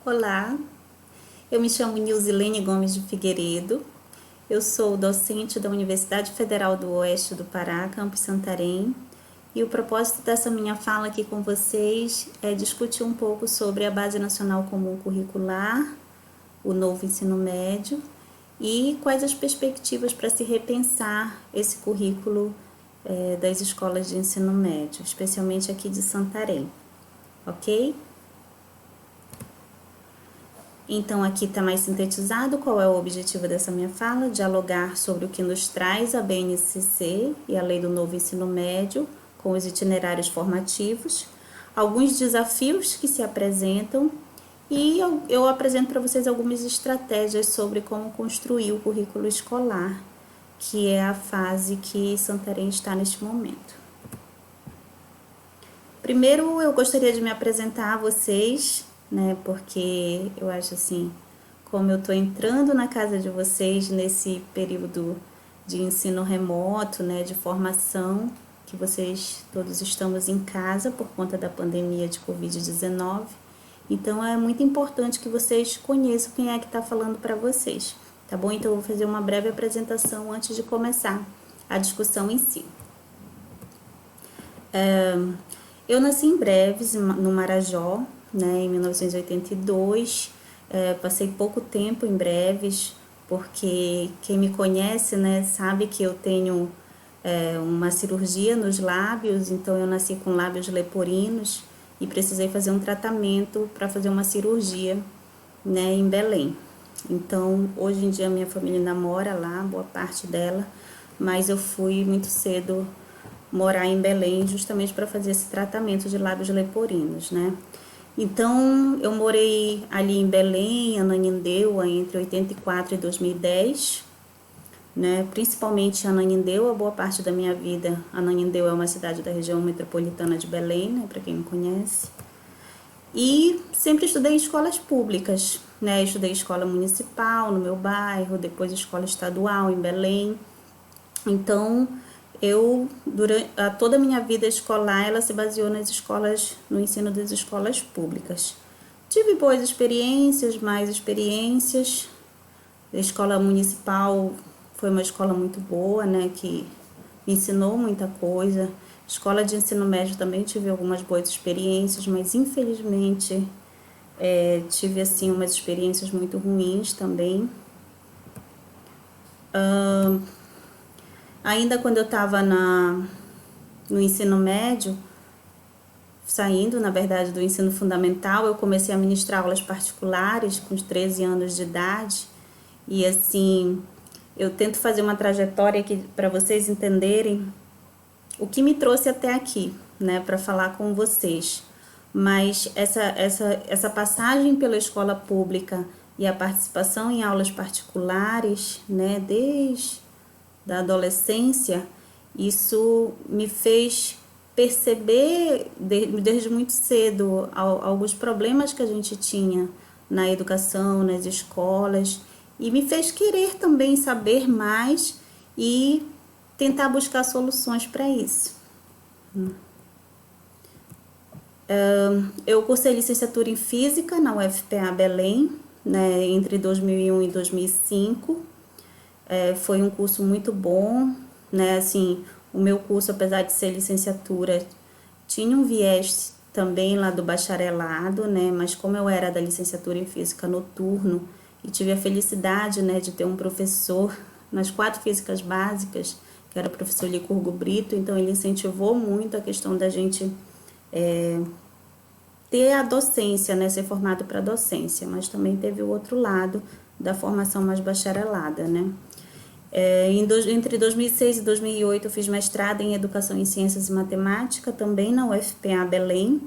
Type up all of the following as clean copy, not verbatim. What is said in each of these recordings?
Olá, eu me chamo Nilzilene Gomes de Figueiredo, eu sou docente da Universidade Federal do Oeste do Pará, campus Santarém, e o propósito dessa minha fala aqui com vocês é discutir um pouco sobre a Base Nacional Comum Curricular, o novo ensino médio, e quais as perspectivas para se repensar esse currículo das escolas de ensino médio, especialmente aqui de Santarém, ok? Então, aqui está mais sintetizado qual é o objetivo dessa minha fala: dialogar sobre o que nos traz a BNCC e a Lei do Novo Ensino Médio, com os itinerários formativos, alguns desafios que se apresentam e eu apresento para vocês algumas estratégias sobre como construir o currículo escolar, que é a fase que Santarém está neste momento. Primeiro, eu gostaria de me apresentar a vocês, né, porque eu acho assim, como eu estou entrando na casa de vocês nesse período de ensino remoto, né, de formação, que vocês todos estamos em casa por conta da pandemia de Covid-19, então é muito importante que vocês conheçam quem é que está falando para vocês, tá bom? Então eu vou fazer uma breve apresentação antes de começar a discussão em si. Eu nasci em Breves, no Marajó, né, em 1982, passei pouco tempo em Breves, porque quem me conhece, né, sabe que eu tenho uma cirurgia nos lábios, então eu nasci com lábios leporinos e precisei fazer um tratamento para fazer uma cirurgia, né, em Belém. Então, hoje em dia minha família ainda mora lá, boa parte dela, mas eu fui muito cedo morar em Belém justamente para fazer esse tratamento de lábios leporinos, né? Então, eu morei ali em Belém, Ananindeua, entre 84 e 2010, né? Principalmente Ananindeua, boa parte da minha vida. Ananindeua é uma cidade da região metropolitana de Belém, né? Para quem não conhece. E sempre estudei em escolas públicas, né? Estudei escola municipal no meu bairro, depois escola estadual em Belém. Então, durante toda a minha vida escolar, ela se baseou nas escolas, no ensino das escolas públicas. Tive boas experiências, mais experiências. A escola municipal foi uma escola muito boa, né, que me ensinou muita coisa. Escola de ensino médio também tive algumas boas experiências, mas infelizmente tive assim umas experiências muito ruins também. Ainda quando eu estava no ensino médio, saindo, na verdade, do ensino fundamental, eu comecei a ministrar aulas particulares com os 13 anos de idade. E assim, eu tento fazer uma trajetória aqui para vocês entenderem o que me trouxe até aqui, né, para falar com vocês. Mas essa passagem pela escola pública e a participação em aulas particulares, né, desde da adolescência, isso me fez perceber desde muito cedo alguns problemas que a gente tinha na educação, nas escolas, e me fez querer também saber mais e tentar buscar soluções para isso. Eu cursei licenciatura em Física na UFPA Belém, né, entre 2001 e 2005. Foi um curso muito bom, né, assim, o meu curso, apesar de ser licenciatura, tinha um viés também lá do bacharelado, né, mas como eu era da licenciatura em Física noturno e tive a felicidade, né, de ter um professor nas 4 físicas básicas, que era o professor Licurgo Brito, então ele incentivou muito a questão da gente ter a docência, né, ser formado para docência, mas também teve o outro lado da formação mais bacharelada, né. Entre 2006 e 2008 eu fiz mestrado em Educação em Ciências e Matemática, também na UFPA Belém,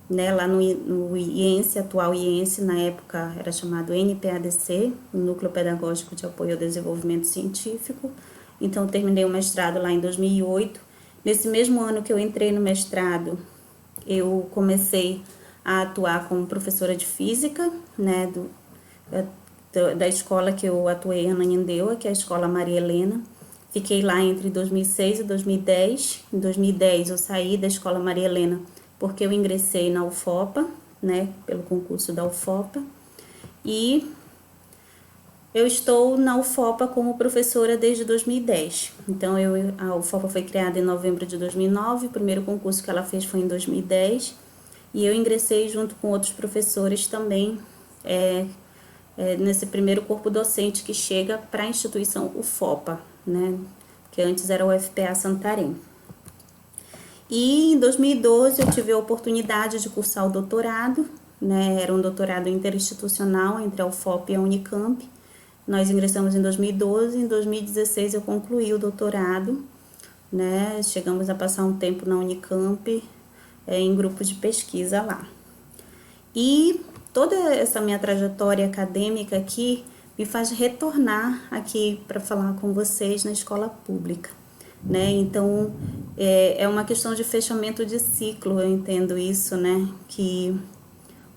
né, lá no IENSE, atual IENSE, na época era chamado NPADC, Núcleo Pedagógico de Apoio ao Desenvolvimento Científico. Então eu terminei o mestrado lá em 2008. Nesse mesmo ano que eu entrei no mestrado, eu comecei a atuar como professora de Física, né, da escola que eu atuei em Ananindeua, que é a Escola Maria Helena. Fiquei lá entre 2006 e 2010. Em 2010 eu saí da Escola Maria Helena porque eu ingressei na UFOPA, né, pelo concurso da UFOPA. e eu estou na UFOPA como professora desde 2010. Então, a UFOPA foi criada em novembro de 2009, o primeiro concurso que ela fez foi em 2010, e eu ingressei junto com outros professores também nesse primeiro corpo docente que chega para a instituição UFOPA, né? Que antes era o UFPA Santarém. E em 2012 eu tive a oportunidade de cursar o doutorado, né? Era um doutorado interinstitucional entre a UFOP e a Unicamp. Nós ingressamos em 2012, em 2016 eu concluí o doutorado, né? Chegamos a passar um tempo na Unicamp, em grupo de pesquisa lá. E toda essa minha trajetória acadêmica aqui me faz retornar aqui para falar com vocês na escola pública, né? Então, é uma questão de fechamento de ciclo, eu entendo isso, né? Que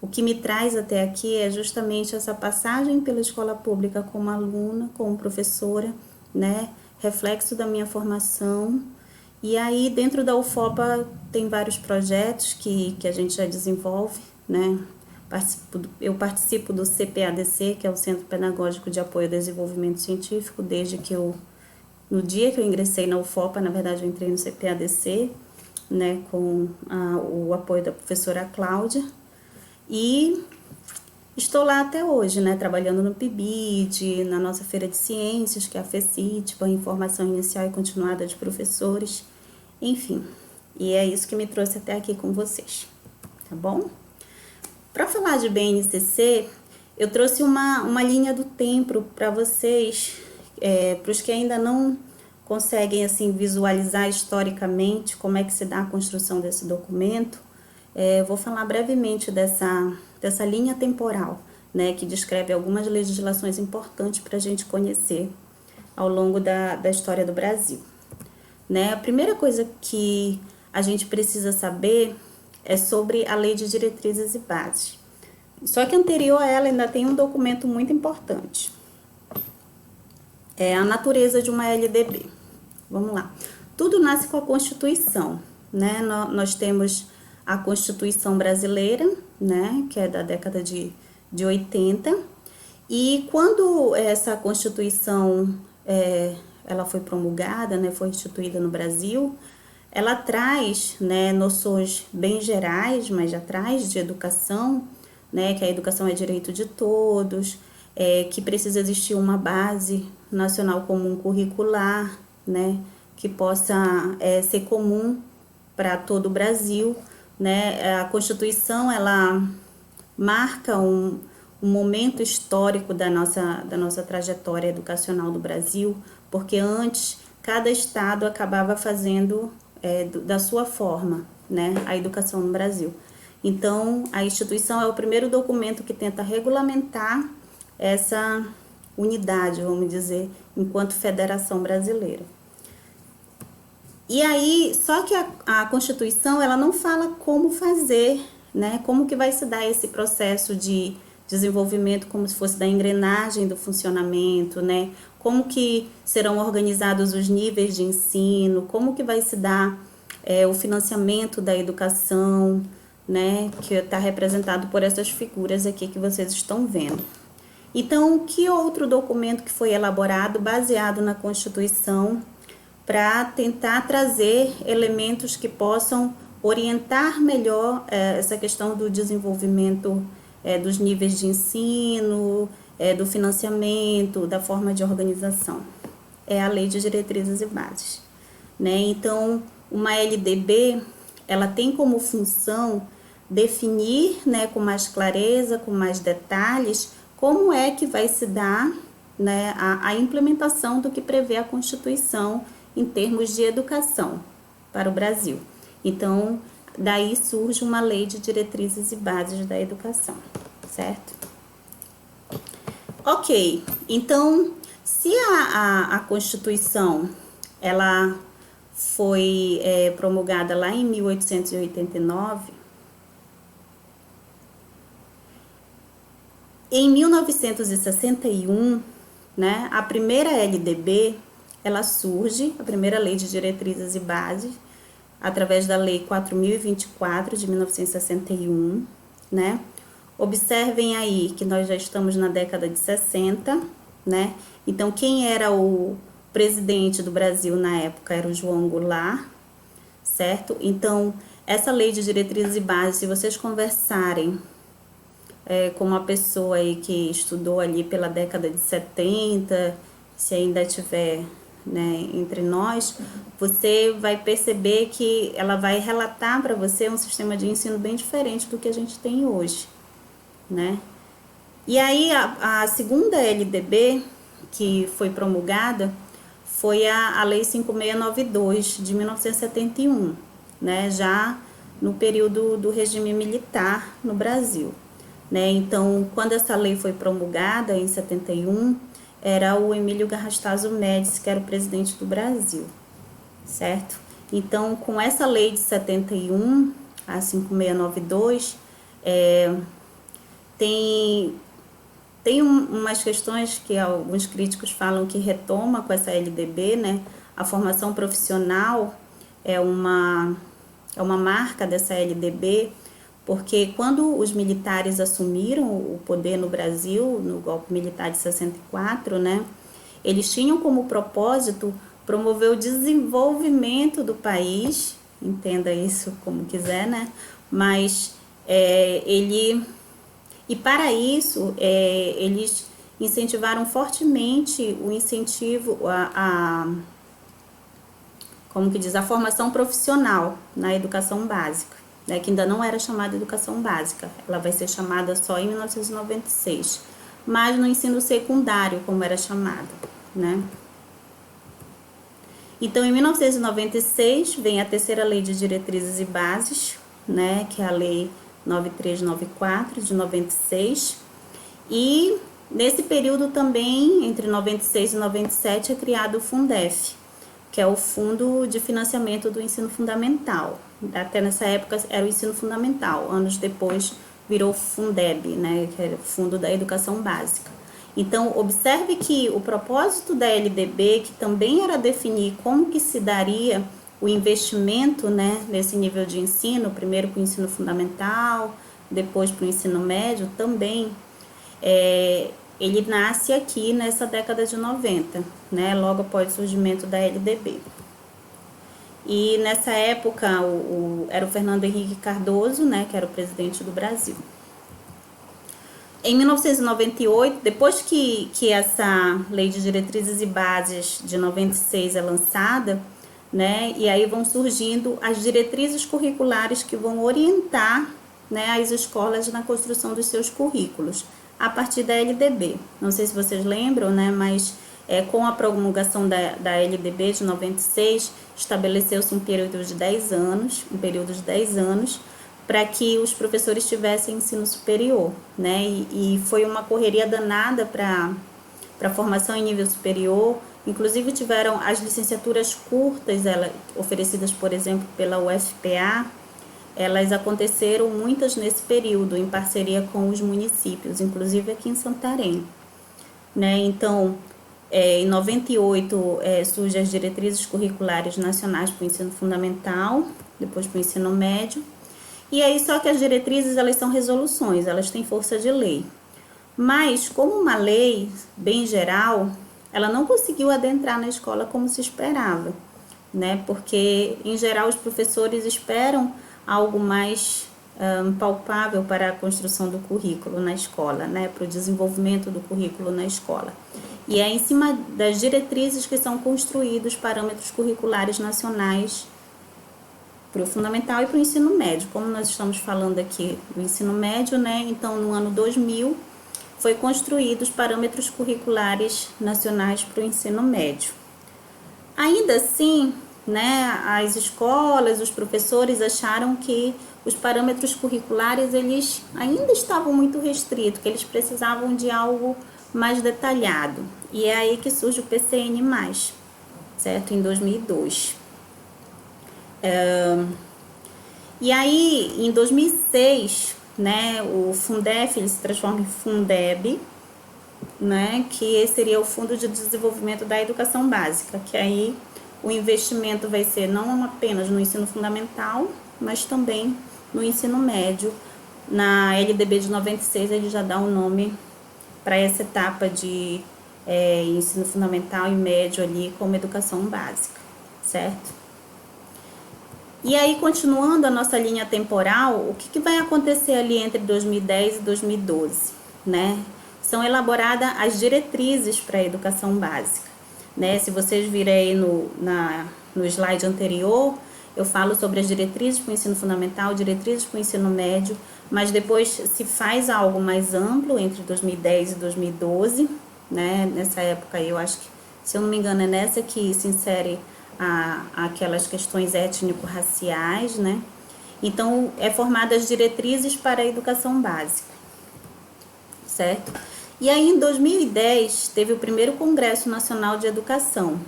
o que me traz até aqui é justamente essa passagem pela escola pública como aluna, como professora, né? Reflexo da minha formação. E aí, dentro da UFOPA, tem vários projetos que a gente já desenvolve, né? Eu participo do CPADC, que é o Centro Pedagógico de Apoio ao Desenvolvimento Científico, no dia que eu ingressei na UFOPA, na verdade eu entrei no CPADC, né, com o apoio da professora Cláudia, e estou lá até hoje, né, trabalhando no PIBID, na nossa Feira de Ciências, que é a FECIT, a Informação Inicial e Continuada de Professores, enfim. E é isso que me trouxe até aqui com vocês, tá bom? Para falar de BNCC, eu trouxe uma linha do tempo para vocês, para os que ainda não conseguem assim visualizar historicamente como é que se dá a construção desse documento. Vou falar brevemente dessa linha temporal, né, que descreve algumas legislações importantes para a gente conhecer ao longo da história do Brasil. Né? A primeira coisa que a gente precisa saber é sobre a Lei de Diretrizes e Bases. Só que anterior a ela ainda tem um documento muito importante. É a natureza de uma LDB. Vamos lá. Tudo nasce com a Constituição, né? Nós temos a Constituição brasileira, né, que é da década de 80, e quando essa Constituição ela foi promulgada, né, foi instituída no Brasil, ela traz, né, noções bem gerais, mas já traz de educação, né, que a educação é direito de todos, que precisa existir uma base nacional comum curricular, né, que possa ser comum para todo o Brasil. Né? A Constituição ela marca um momento histórico da nossa trajetória educacional do Brasil, porque antes cada estado acabava fazendo da sua forma, né, a educação no Brasil. Então, a instituição é o primeiro documento que tenta regulamentar essa unidade, vamos dizer, enquanto federação brasileira. E aí, só que a Constituição, ela não fala como fazer, né? Como que vai se dar esse processo de desenvolvimento, como se fosse da engrenagem do funcionamento, né? Como que serão organizados os níveis de ensino, como que vai se dar o financiamento da educação, né? Que está representado por essas figuras aqui que vocês estão vendo. Então, que outro documento que foi elaborado baseado na Constituição para tentar trazer elementos que possam orientar melhor essa questão do desenvolvimento dos níveis de ensino, do financiamento, da forma de organização? É a Lei de Diretrizes e Bases, né? Então, uma LDB, ela tem como função definir, né, com mais clareza, com mais detalhes, como é que vai se dar, né, a implementação do que prevê a Constituição em termos de educação para o Brasil. Então, daí surge uma Lei de Diretrizes e Bases da Educação, certo? Ok, então, se a Constituição, ela foi promulgada lá em 1889, em 1961, né, a primeira LDB, ela surge, a primeira Lei de Diretrizes e Bases, através da Lei 4.024 de 1961, né, Observem aí que nós já estamos na década de 60, né? Então, quem era o presidente do Brasil na época era o João Goulart, certo? Então, essa lei de diretrizes e bases, se vocês conversarem com uma pessoa aí que estudou ali pela década de 70, se ainda tiver, né, entre nós, você vai perceber que ela vai relatar para você um sistema de ensino bem diferente do que a gente tem hoje, né? E aí a segunda LDB que foi promulgada foi a Lei 5692 de 1971, né? Já no período do regime militar no Brasil, né? Então, quando essa lei foi promulgada em 71, era o Emílio Garrastazu Médici que era o presidente do Brasil, certo? Então, com essa lei de 71, a 5692, tem umas questões que alguns críticos falam que retoma com essa LDB, né? A formação profissional é uma marca dessa LDB, porque quando os militares assumiram o poder no Brasil, no golpe militar de 64, né? Eles tinham como propósito promover o desenvolvimento do país, entenda isso como quiser, né? Mas e para isso, eles incentivaram fortemente o incentivo como que diz, a formação profissional na educação básica, né, que ainda não era chamada educação básica, ela vai ser chamada só em 1996, mas no ensino secundário, como era chamado, né. Então, em 1996, vem a terceira lei de diretrizes e bases, né, que é a lei 9394 de 96, e nesse período também, entre 96 e 97, é criado o Fundef, que é o Fundo de Financiamento do Ensino Fundamental. Até nessa época era o ensino fundamental, anos depois virou Fundeb, né, que era o Fundo da Educação Básica. Então, observe que o propósito da LDB, que também era definir como que se daria o investimento, né, nesse nível de ensino, primeiro para o ensino fundamental, depois para o ensino médio, também ele nasce aqui nessa década de 90, né, logo após o surgimento da LDB. E nessa época era o Fernando Henrique Cardoso, né, que era o presidente do Brasil. Em 1998, depois que essa Lei de Diretrizes e Bases de 96 é lançada, né, e aí vão surgindo as diretrizes curriculares que vão orientar, né, as escolas na construção dos seus currículos, a partir da LDB. Não sei se vocês lembram, né, mas com a promulgação da LDB de 96, estabeleceu-se um período de 10 anos, para que os professores tivessem ensino superior, né? E foi uma correria danada para a formação em nível superior. Inclusive tiveram as licenciaturas curtas, oferecidas, por exemplo, pela UFPA, elas aconteceram muitas nesse período, em parceria com os municípios, inclusive aqui em Santarém, né? Então, em 98, surgem as diretrizes curriculares nacionais para o ensino fundamental, depois para o ensino médio. E aí, só que as diretrizes, elas são resoluções, elas têm força de lei. Mas, como uma lei bem geral, ela não conseguiu adentrar na escola como se esperava, né? Porque, em geral, os professores esperam algo mais palpável para a construção do currículo na escola, né? Para o desenvolvimento do currículo na escola. E é em cima das diretrizes que são construídos parâmetros curriculares nacionais para o fundamental e para o ensino médio. Como nós estamos falando aqui do ensino médio, né? Então, no ano 2000, foi construídos parâmetros curriculares nacionais para o ensino médio. Ainda assim, né, as escolas, os professores acharam que os parâmetros curriculares, eles ainda estavam muito restritos, que eles precisavam de algo mais detalhado. E é aí que surge o PCN+, certo? Em 2002. E aí, em 2006, né, o Fundef ele se transforma em Fundeb, né, que seria o Fundo de Desenvolvimento da Educação Básica, que aí o investimento vai ser não apenas no ensino fundamental, mas também no ensino médio, Na LDB de 96, ele já dá um nome para essa etapa de ensino fundamental e médio ali como educação básica, certo? E aí, continuando a nossa linha temporal, o que vai acontecer ali entre 2010 e 2012, né? São elaboradas as diretrizes para a educação básica, né? Se vocês virem aí no slide anterior, eu falo sobre as diretrizes para o ensino fundamental, diretrizes para o ensino médio, mas depois se faz algo mais amplo entre 2010 e 2012, né? Nessa época aí, eu acho que, se eu não me engano, é nessa que se insere aquelas questões étnico-raciais, né? Então, é formadas as diretrizes para a educação básica, certo? E aí, em 2010, teve o primeiro Congresso Nacional de Educação.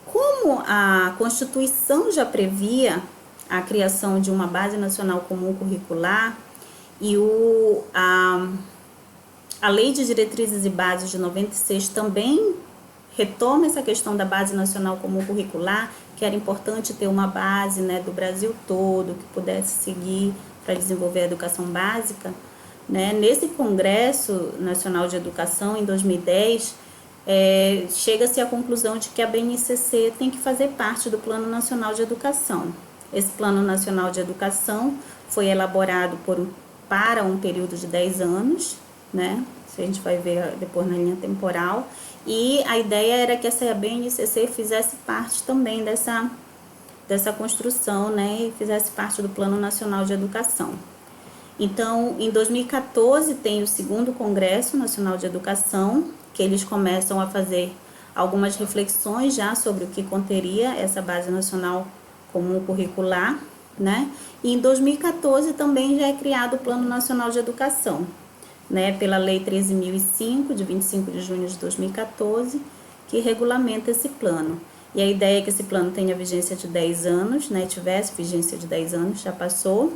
Como a Constituição já previa a criação de uma Base Nacional Comum Curricular e a Lei de Diretrizes e Bases de 96 também retoma essa questão da Base Nacional Comum Curricular, que era importante ter uma base, né, do Brasil todo, que pudesse seguir para desenvolver a educação básica, né? Nesse Congresso Nacional de Educação, em 2010, chega-se à conclusão de que a BNCC tem que fazer parte do Plano Nacional de Educação. Esse Plano Nacional de Educação foi elaborado para um período de 10 anos, né? Isso a gente vai ver depois na linha temporal. E a ideia era que essa BNCC fizesse parte também dessa construção, né? E fizesse parte do Plano Nacional de Educação. Então, em 2014, tem o segundo Congresso Nacional de Educação, que eles começam a fazer algumas reflexões já sobre o que conteria essa Base Nacional Comum Curricular, né? E em 2014 também já é criado o Plano Nacional de Educação, né, pela Lei 13.005, de 25 de junho de 2014, que regulamenta esse plano. E a ideia é que esse plano tenha vigência de 10 anos, né, tivesse vigência de 10 anos, já passou,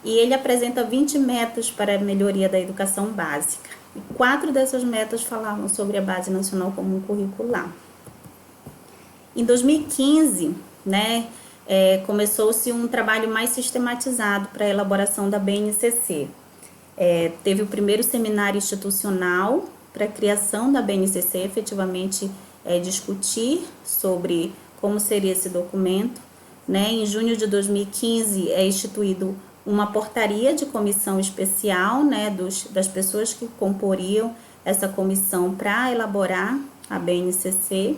e ele apresenta 20 metas para a melhoria da educação básica. E 4 dessas metas falavam sobre a Base Nacional Comum Curricular. Em 2015, né, começou-se um trabalho mais sistematizado para a elaboração da BNCC. Teve o primeiro seminário institucional para a criação da BNCC, efetivamente discutir sobre como seria esse documento, né? Em junho de 2015 é instituído uma portaria de comissão especial, né, das pessoas que comporiam essa comissão para elaborar a BNCC,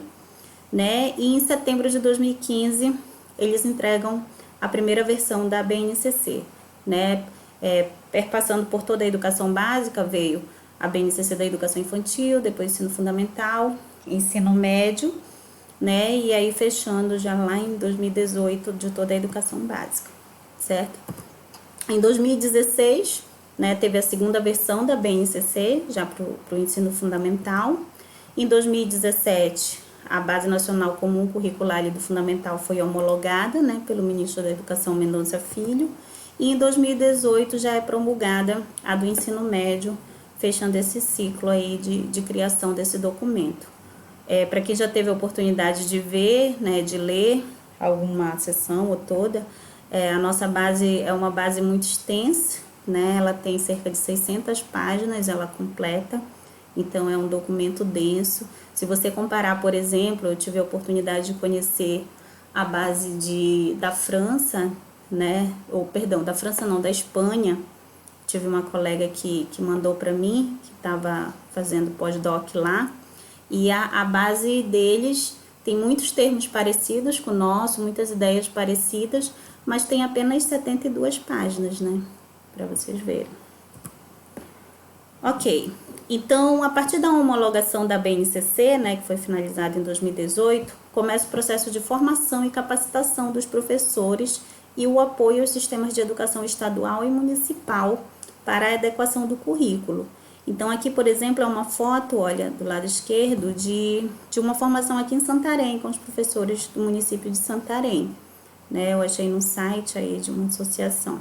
né? E em setembro de 2015 eles entregam a primeira versão da BNCC, né? Perpassando por toda a educação básica, veio a BNCC da educação infantil, depois ensino fundamental, ensino médio, né? E aí fechando já lá em 2018 de toda a educação básica, certo? Em 2016, né, teve a segunda versão da BNCC, já para o ensino fundamental. Em 2017, a Base Nacional Comum Curricular do Fundamental foi homologada, né, pelo ministro da Educação Mendonça Filho. E em 2018 já é promulgada a do ensino médio, fechando esse ciclo aí de criação desse documento. Para quem já teve a oportunidade de ver, né, de ler alguma sessão ou toda, a nossa base é uma base muito extensa, né? Ela tem cerca de 600 páginas, ela completa, então é um documento denso. Se você comparar, por exemplo, eu tive a oportunidade de conhecer a base da França, né? Ou, perdão, da França não, da Espanha. Tive uma colega que mandou para mim, que estava fazendo pós-doc lá, e a base deles tem muitos termos parecidos com o nosso, muitas ideias parecidas, mas tem apenas 72 páginas, né? Para vocês verem. Ok, então a partir da homologação da BNCC, né, que foi finalizada em 2018, começa o processo de formação e capacitação dos professores e o apoio aos sistemas de educação estadual e municipal para a adequação do currículo. Então aqui, por exemplo, é uma foto, olha, do lado esquerdo, de uma formação aqui em Santarém, com os professores do município de Santarém, né? Eu achei no site aí de uma associação,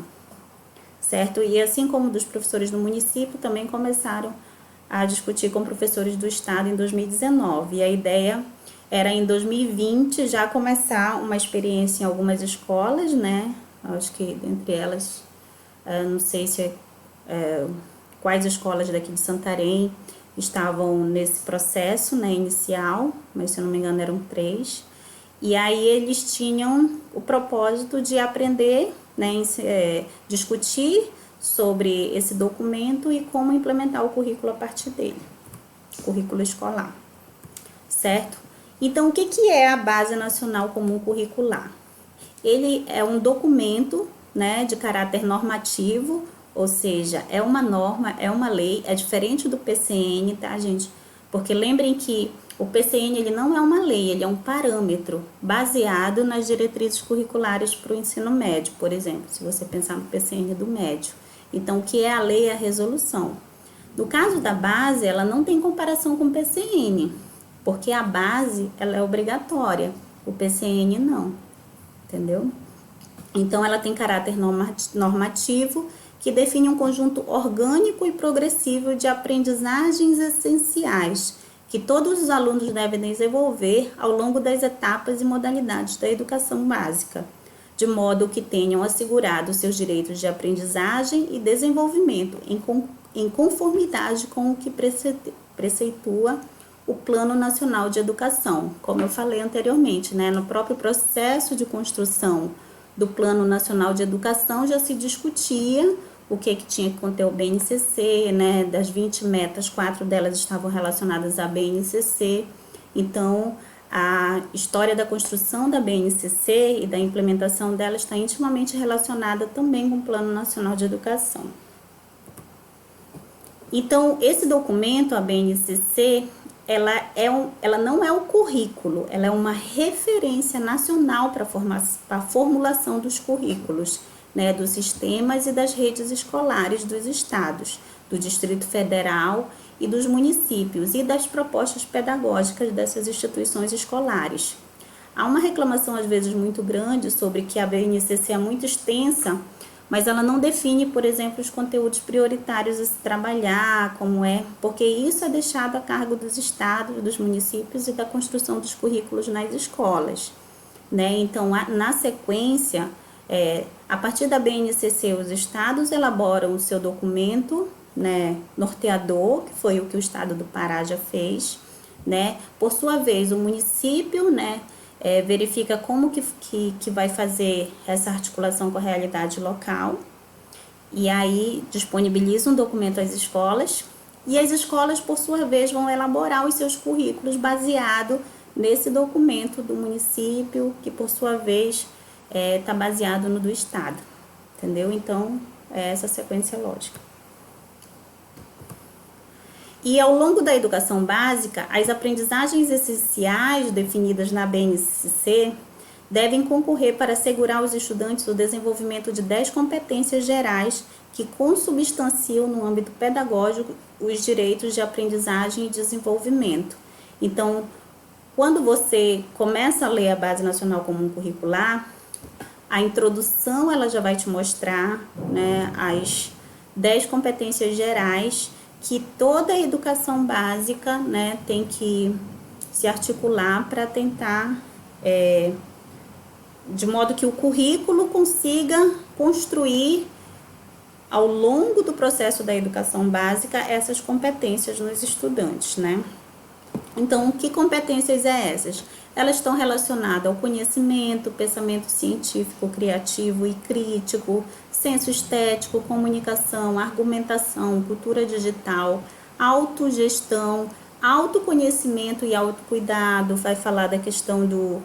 certo? E assim como dos professores do município, também começaram a discutir com professores do estado em 2019. E a ideia era em 2020 já começar uma experiência em algumas escolas, né? Acho que dentre elas, não sei se quais escolas daqui de Santarém estavam nesse processo, né, inicial, mas se eu não me engano eram 3. E aí eles tinham o propósito de aprender, né, discutir sobre esse documento e como implementar o currículo a partir dele, currículo escolar, certo? Então, o que é a Base Nacional Comum Curricular? Ele é um documento, né, de caráter normativo, ou seja, é uma norma, é uma lei, é diferente do PCN, tá, gente? Porque lembrem que o PCN ele não é uma lei, ele é um parâmetro baseado nas diretrizes curriculares para o ensino médio, por exemplo, se você pensar no PCN do médio. Então, o que é a lei é a resolução. No caso da base, ela não tem comparação com o PCN, porque a base ela é obrigatória, o PCN não, entendeu? Então, ela tem caráter normativo, que define um conjunto orgânico e progressivo de aprendizagens essenciais que todos os alunos devem desenvolver ao longo das etapas e modalidades da educação básica, de modo que tenham assegurado seus direitos de aprendizagem e desenvolvimento em conformidade com o que preceitua o Plano Nacional de Educação. Como eu falei anteriormente, né, no próprio processo de construção do Plano Nacional de Educação já se discutia o que tinha que conter o BNCC, né? Das 20 metas, 4 delas estavam relacionadas à BNCC. Então, a história da construção da BNCC e da implementação dela está intimamente relacionada também com o Plano Nacional de Educação. Então, esse documento, a BNCC, ela não é o currículo, ela é uma referência nacional para a formulação dos currículos, né, dos sistemas e das redes escolares dos estados, do Distrito Federal e dos municípios e das propostas pedagógicas dessas instituições escolares. Há uma reclamação às vezes muito grande sobre que a BNCC é muito extensa, mas ela não define, por exemplo, os conteúdos prioritários a se trabalhar, como porque isso é deixado a cargo dos estados, dos municípios e da construção dos currículos nas escolas, né? Então, na sequência, a partir da BNCC, os estados elaboram o seu documento, né, norteador, que foi o que o estado do Pará já fez, né? Por sua vez, o município, né, verifica como que vai fazer essa articulação com a realidade local e aí disponibiliza um documento às escolas e as escolas, por sua vez, vão elaborar os seus currículos baseado nesse documento do município, que por sua vez está baseado no do estado, entendeu? Então, é essa sequência lógica. E ao longo da educação básica, as aprendizagens essenciais definidas na BNCC devem concorrer para assegurar aos estudantes o desenvolvimento de 10 competências gerais que consubstanciam no âmbito pedagógico os direitos de aprendizagem e desenvolvimento. Então, quando você começa a ler a Base Nacional Comum Curricular, a introdução ela já vai te mostrar, né, as 10 competências gerais que toda a educação básica, né, tem que se articular para tentar, de modo que o currículo consiga construir, ao longo do processo da educação básica, essas competências nos estudantes, né? Então, que competências essas? Elas estão relacionadas ao conhecimento, pensamento científico, criativo e crítico, senso estético, comunicação, argumentação, cultura digital, autogestão, autoconhecimento e autocuidado. Vai falar da questão do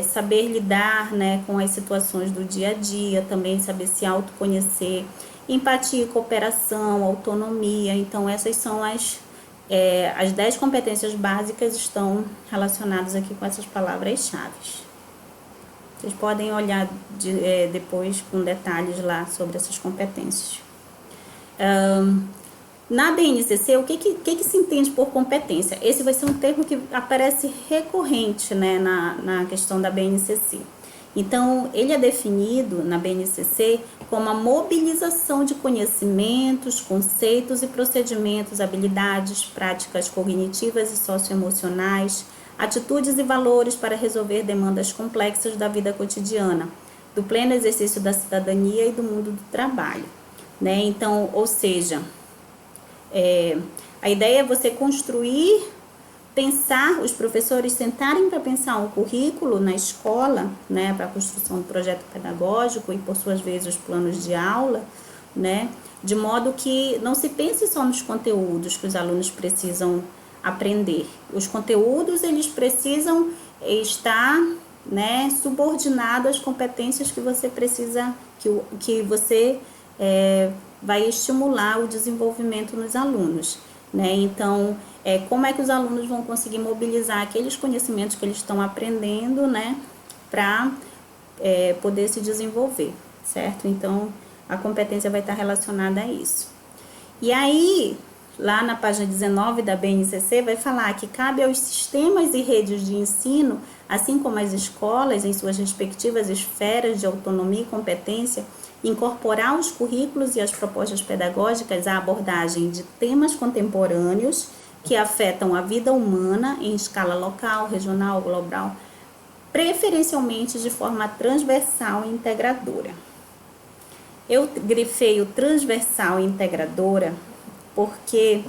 saber lidar, né, com as situações do dia a dia, também saber se autoconhecer, empatia e cooperação, autonomia. Então, essas são as 10 competências básicas estão relacionadas aqui com essas palavras-chave. Vocês podem olhar depois com detalhes lá sobre essas competências. Na BNCC, o que se entende por competência? Esse vai ser um termo que aparece recorrente, né, na questão da BNCC. Então, ele é definido na BNCC como a mobilização de conhecimentos, conceitos e procedimentos, habilidades, práticas cognitivas e socioemocionais, atitudes e valores para resolver demandas complexas da vida cotidiana, do pleno exercício da cidadania e do mundo do trabalho. né? Então, ou seja, a ideia é você construir, pensar, os professores sentarem para pensar um currículo na escola, né, para a construção do projeto pedagógico e, por suas vezes, os planos de aula, né, de modo que não se pense só nos conteúdos que os alunos precisam aprender. Os conteúdos, eles precisam estar, né, subordinados às competências que você precisa, que você vai estimular o desenvolvimento nos alunos, né? Então, como é que os alunos vão conseguir mobilizar aqueles conhecimentos que eles estão aprendendo, né, para poder se desenvolver, certo? Então, a competência vai estar relacionada a isso. E aí, lá na página 19 da BNCC, vai falar que cabe aos sistemas e redes de ensino, assim como as escolas, em suas respectivas esferas de autonomia e competência, incorporar os currículos e as propostas pedagógicas à abordagem de temas contemporâneos que afetam a vida humana em escala local, regional, global, preferencialmente de forma transversal e integradora. Eu grifei o transversal e integradora porque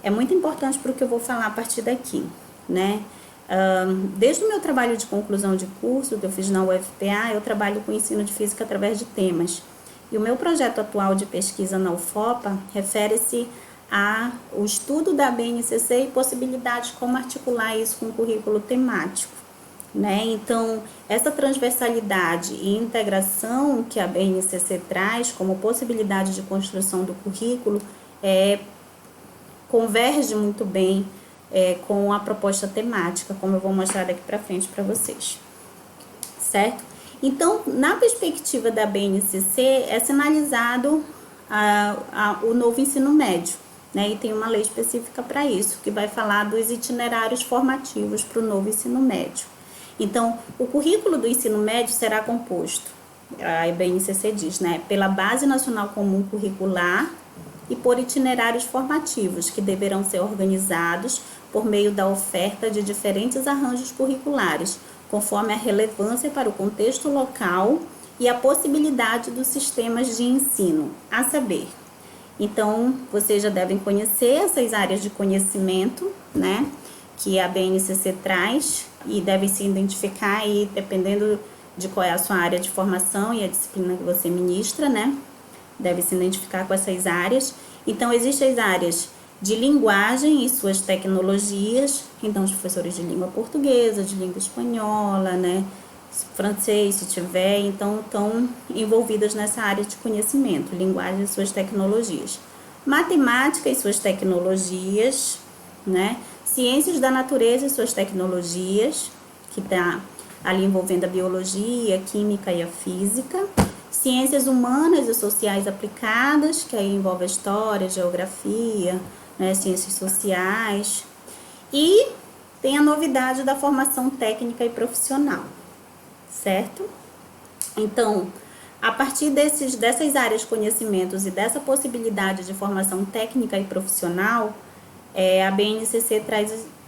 é muito importante para o que eu vou falar a partir daqui, né? Desde o meu trabalho de conclusão de curso que eu fiz na UFPA, eu trabalho com ensino de física através de temas. E o meu projeto atual de pesquisa na UFOPA refere-se ao estudo da BNCC e possibilidades de como articular isso com o currículo temático, né? Então, essa transversalidade e integração que a BNCC traz como possibilidade de construção do currículo converge muito bem com a proposta temática, como eu vou mostrar daqui para frente para vocês, certo? Então, na perspectiva da BNCC, é sinalizado o novo ensino médio, né? E tem uma lei específica para isso, que vai falar dos itinerários formativos para o novo ensino médio. Então, o currículo do ensino médio será composto, a BNCC diz, né, pela Base Nacional Comum Curricular e por itinerários formativos, que deverão ser organizados por meio da oferta de diferentes arranjos curriculares, conforme a relevância para o contexto local e a possibilidade dos sistemas de ensino, a saber. Então, vocês já devem conhecer essas áreas de conhecimento, né, que a BNCC traz e devem se identificar aí, dependendo de qual é a sua área de formação e a disciplina que você ministra, né, deve se identificar com essas áreas. Então, existem as áreas de linguagem e suas tecnologias, então os professores de língua portuguesa, de língua espanhola, né, francês, se tiver, então estão envolvidas nessa área de conhecimento, linguagem e suas tecnologias. Matemática e suas tecnologias, né, ciências da natureza e suas tecnologias, que está ali envolvendo a biologia, a química e a física. Ciências humanas e sociais aplicadas, que aí envolve a história, geografia, né, ciências sociais. E tem a novidade da formação técnica e profissional, certo? Então, a partir dessas áreas de conhecimentos e dessa possibilidade de formação técnica e profissional, a BNCC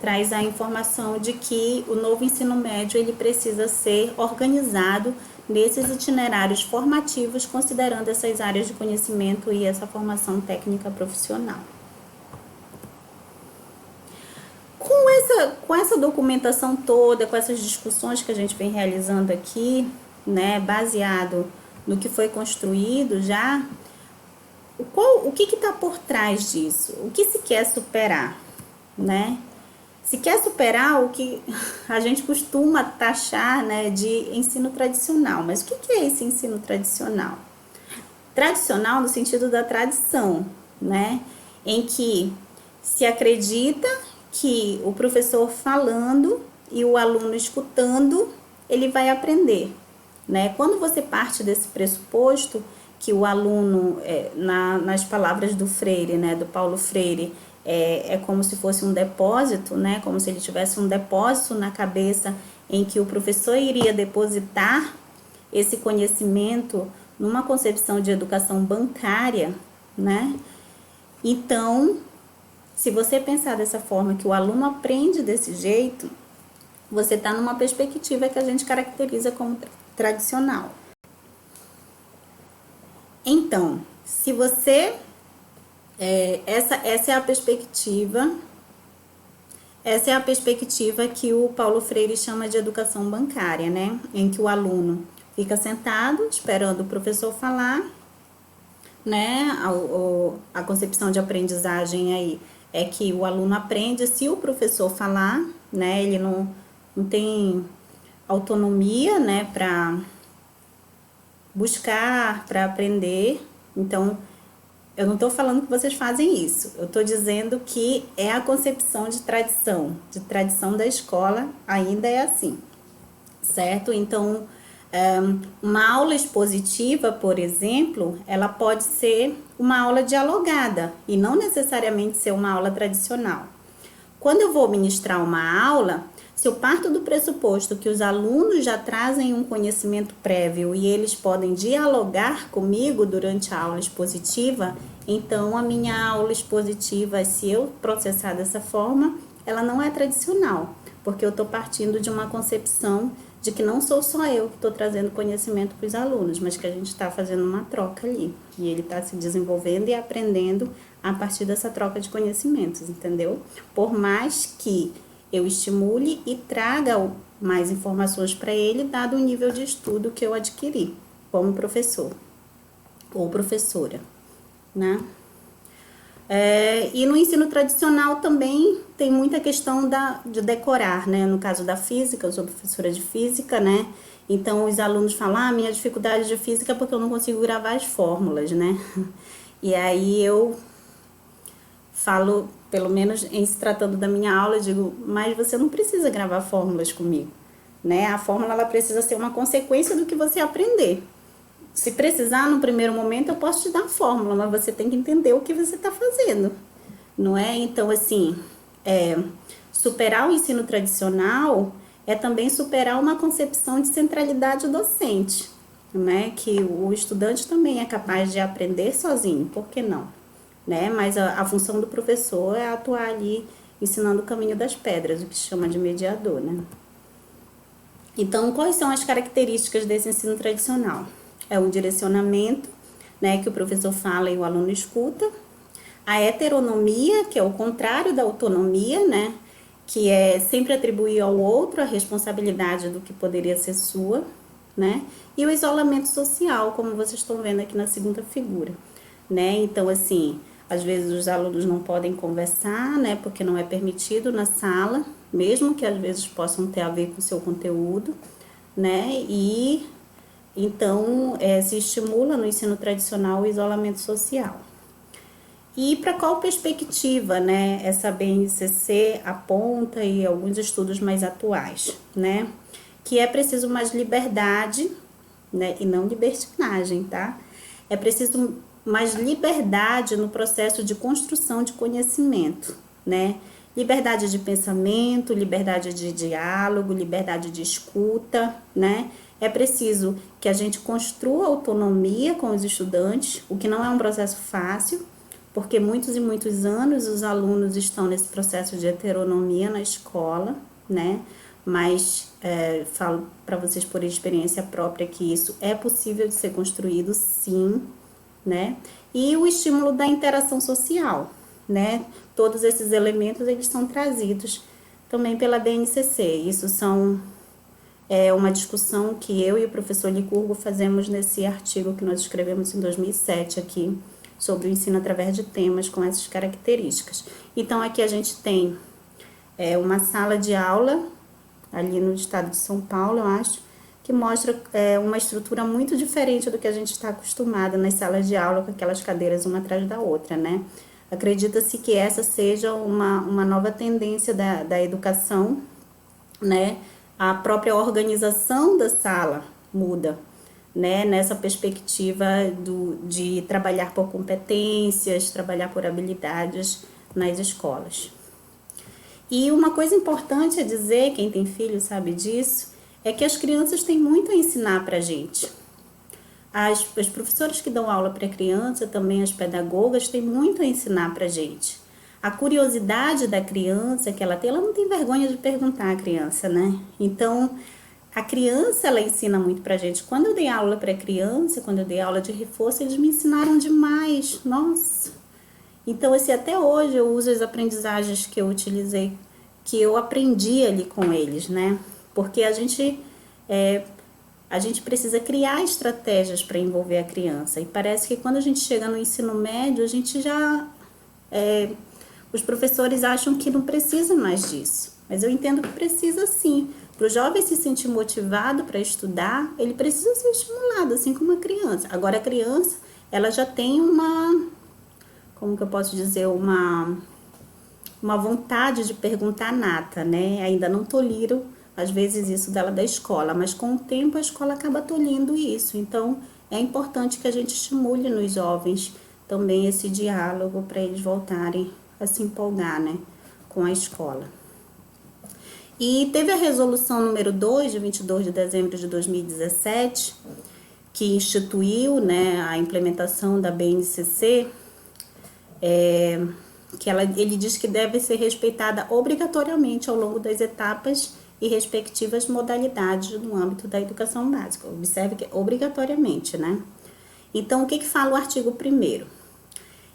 traz a informação de que o novo ensino médio ele precisa ser organizado nesses itinerários formativos, considerando essas áreas de conhecimento e essa formação técnica profissional. Com essa documentação toda, com essas discussões que a gente vem realizando aqui, né, baseado no que foi construído já, o que está por trás disso? O que se quer superar, né? Se quer superar o que a gente costuma taxar, né, de ensino tradicional. Mas o que é esse ensino tradicional? Tradicional no sentido da tradição, né? Em que se acredita que o professor falando e o aluno escutando, ele vai aprender, né? Quando você parte desse pressuposto que o aluno, nas palavras do Freire, né, do Paulo Freire, é como se fosse um depósito, né, como se ele tivesse um depósito na cabeça em que o professor iria depositar esse conhecimento numa concepção de educação bancária, né? Então, se você pensar dessa forma, que o aluno aprende desse jeito, você está numa perspectiva que a gente caracteriza como tradicional. Então, se você... essa é a perspectiva... Essa é a perspectiva que o Paulo Freire chama de educação bancária, né? Em que o aluno fica sentado esperando o professor falar, né? A concepção de aprendizagem aí é que o aluno aprende se o professor falar, né? Ele não tem autonomia, né? Para buscar, para aprender. Então, eu não estou falando que vocês fazem isso, eu estou dizendo que é a concepção de tradição da escola ainda é assim, certo? Então, uma aula expositiva, por exemplo, ela pode ser uma aula dialogada e não necessariamente ser uma aula tradicional. Quando eu vou ministrar uma aula, se eu parto do pressuposto que os alunos já trazem um conhecimento prévio e eles podem dialogar comigo durante a aula expositiva, então a minha aula expositiva, se eu processar dessa forma, ela não é tradicional, porque eu estou partindo de uma concepção de que não sou só eu que estou trazendo conhecimento para os alunos, mas que a gente está fazendo uma troca ali, e ele está se desenvolvendo e aprendendo a partir dessa troca de conhecimentos, entendeu? Por mais que eu estimule e traga mais informações para ele, dado o nível de estudo que eu adquiri como professor ou professora, né? E no ensino tradicional também tem muita questão de decorar, né? No caso da física, eu sou professora de física, né? Então, os alunos falam, minha dificuldade de física é porque eu não consigo gravar as fórmulas, né? E aí eu falo, pelo menos em se tratando da minha aula, eu digo, mas você não precisa gravar fórmulas comigo, né? A fórmula, ela precisa ser uma consequência do que você aprender. Se precisar, no primeiro momento, eu posso te dar a fórmula, mas você tem que entender o que você está fazendo, não é? Então, assim, superar o ensino tradicional é também superar uma concepção de centralidade docente, né? Que o estudante também é capaz de aprender sozinho, por que não? Né? Mas a função do professor é atuar ali ensinando o caminho das pedras, o que se chama de mediador, né? Então, quais são as características desse ensino tradicional? É o direcionamento, né, que o professor fala e o aluno escuta. A heteronomia, que é o contrário da autonomia, né, que é sempre atribuir ao outro a responsabilidade do que poderia ser sua, né? E o isolamento social, como vocês estão vendo aqui na segunda figura, né? Então, assim, às vezes os alunos não podem conversar, né, porque não é permitido na sala, mesmo que às vezes possam ter a ver com o seu conteúdo, né? E então se estimula no ensino tradicional o isolamento social. E para qual perspectiva, né, essa BNCC aponta e alguns estudos mais atuais, né? Que é preciso mais liberdade, né, e não libertinagem, tá? É preciso mais liberdade no processo de construção de conhecimento, né? Liberdade de pensamento, liberdade de diálogo, liberdade de escuta, né? É preciso que a gente construa autonomia com os estudantes, o que não é um processo fácil, porque muitos e muitos anos os alunos estão nesse processo de heteronomia na escola, né? Mas falo para vocês por experiência própria que isso é possível de ser construído, sim, né? E o estímulo da interação social, né? Todos esses elementos, eles são trazidos também pela BNCC. Isso são uma discussão que eu e o professor Licurgo fazemos nesse artigo que nós escrevemos em 2007 aqui, sobre o ensino através de temas com essas características. Então, aqui a gente tem uma sala de aula, ali no estado de São Paulo, eu acho, que mostra uma estrutura muito diferente do que a gente está acostumado nas salas de aula, com aquelas cadeiras uma atrás da outra, né? Acredita-se que essa seja uma nova tendência da educação, né? A própria organização da sala muda, né? Nessa perspectiva de trabalhar por competências, trabalhar por habilidades nas escolas. E uma coisa importante a dizer, quem tem filho sabe disso, é que as crianças têm muito a ensinar para a gente. As professoras que dão aula para criança, também as pedagogas, têm muito a ensinar para a gente. A curiosidade da criança que ela tem, ela não tem vergonha de perguntar à criança, né? Então, a criança, ela ensina muito pra gente. Quando eu dei aula para criança, quando eu dei aula de reforço, eles me ensinaram demais. Nossa! Então, assim, até hoje eu uso as aprendizagens que eu utilizei, que eu aprendi ali com eles, né? Porque a gente precisa criar estratégias para envolver a criança. E parece que quando a gente chega no ensino médio, a gente já os professores acham que não precisa mais disso, mas eu entendo que precisa sim. Para o jovem se sentir motivado para estudar, ele precisa ser estimulado, assim como a criança. Agora, a criança, ela já tem como que eu posso dizer, uma vontade de perguntar nata, né? Ainda não tolero, às vezes, isso dela da escola, mas com o tempo a escola acaba tolhindo isso. Então, é importante que a gente estimule nos jovens também esse diálogo para eles voltarem a se empolgar, né, com a escola. E teve a resolução número 2, de 22 de dezembro de 2017, que instituiu, né, a implementação da BNCC, ele diz que deve ser respeitada obrigatoriamente ao longo das etapas e respectivas modalidades no âmbito da educação básica. Observe que é obrigatoriamente, né? Então, o que fala o artigo 1º?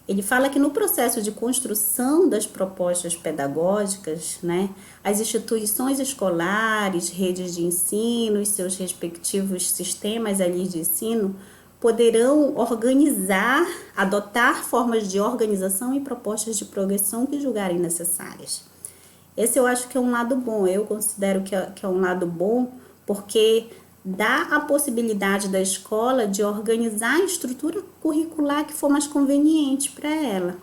Ele fala que no processo de construção das propostas pedagógicas, né, as instituições escolares, redes de ensino e seus respectivos sistemas ali de ensino poderão organizar, adotar formas de organização e propostas de progressão que julgarem necessárias. Esse eu acho que é um lado bom, eu considero que é um lado bom, porque dá a possibilidade da escola de organizar a estrutura curricular que for mais conveniente para ela.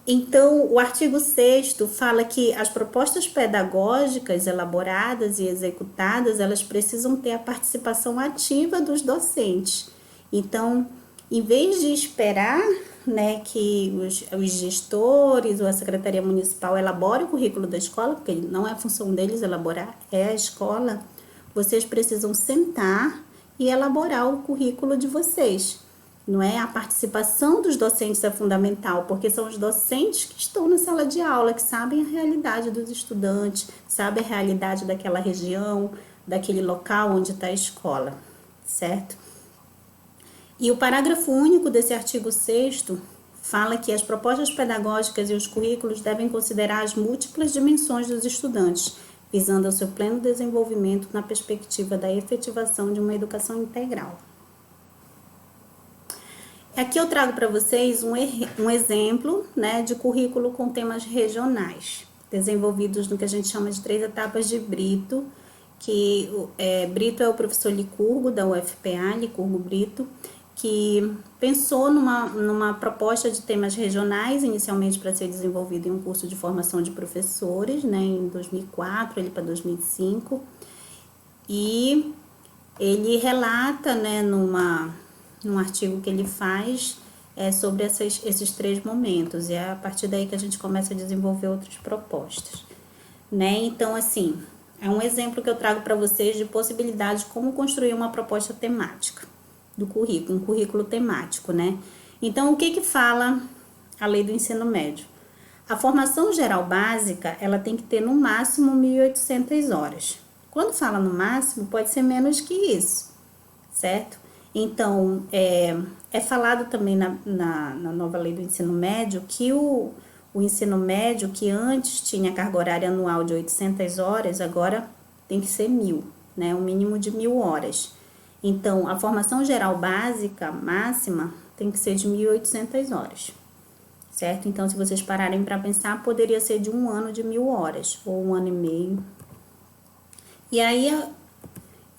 Então, o artigo 6º fala que as propostas pedagógicas elaboradas e executadas, elas precisam ter a participação ativa dos docentes. Então, em vez de esperar, né, que os gestores ou a Secretaria Municipal elabore o currículo da escola, porque não é a função deles elaborar, é a escola, vocês precisam sentar e elaborar o currículo de vocês. Não é? A participação dos docentes é fundamental, porque são os docentes que estão na sala de aula, que sabem a realidade dos estudantes, sabem a realidade daquela região, daquele local onde está a escola, certo? E o parágrafo único desse artigo 6º fala que as propostas pedagógicas e os currículos devem considerar as múltiplas dimensões dos estudantes, visando ao seu pleno desenvolvimento na perspectiva da efetivação de uma educação integral. Aqui eu trago para vocês um exemplo, né, de currículo com temas regionais, desenvolvidos no que a gente chama de 3 etapas de Brito, que Brito é o professor Licurgo, da UFPA, Licurgo Brito, que pensou numa proposta de temas regionais, inicialmente para ser desenvolvido em um curso de formação de professores, né, em 2004, ele para 2005, e ele relata, né, num artigo que ele faz sobre esses 3 momentos, e é a partir daí que a gente começa a desenvolver outras propostas, né? Então, assim, é um exemplo que eu trago para vocês de possibilidade de como construir uma proposta temática do currículo, um currículo temático, né? Então, o que fala a lei do ensino médio? A formação geral básica, ela tem que ter no máximo 1.800 horas. Quando fala no máximo, pode ser menos que isso, certo? Então, é falado também na nova lei do ensino médio que o ensino médio, que antes tinha carga horária anual de 800 horas, agora tem que ser 1.000, né? Um mínimo de 1.000 horas. Então, a formação geral básica máxima tem que ser de 1.800 horas, certo? Então, se vocês pararem para pensar, poderia ser de 1 ano de 1.000 horas, ou 1 ano e meio. E aí,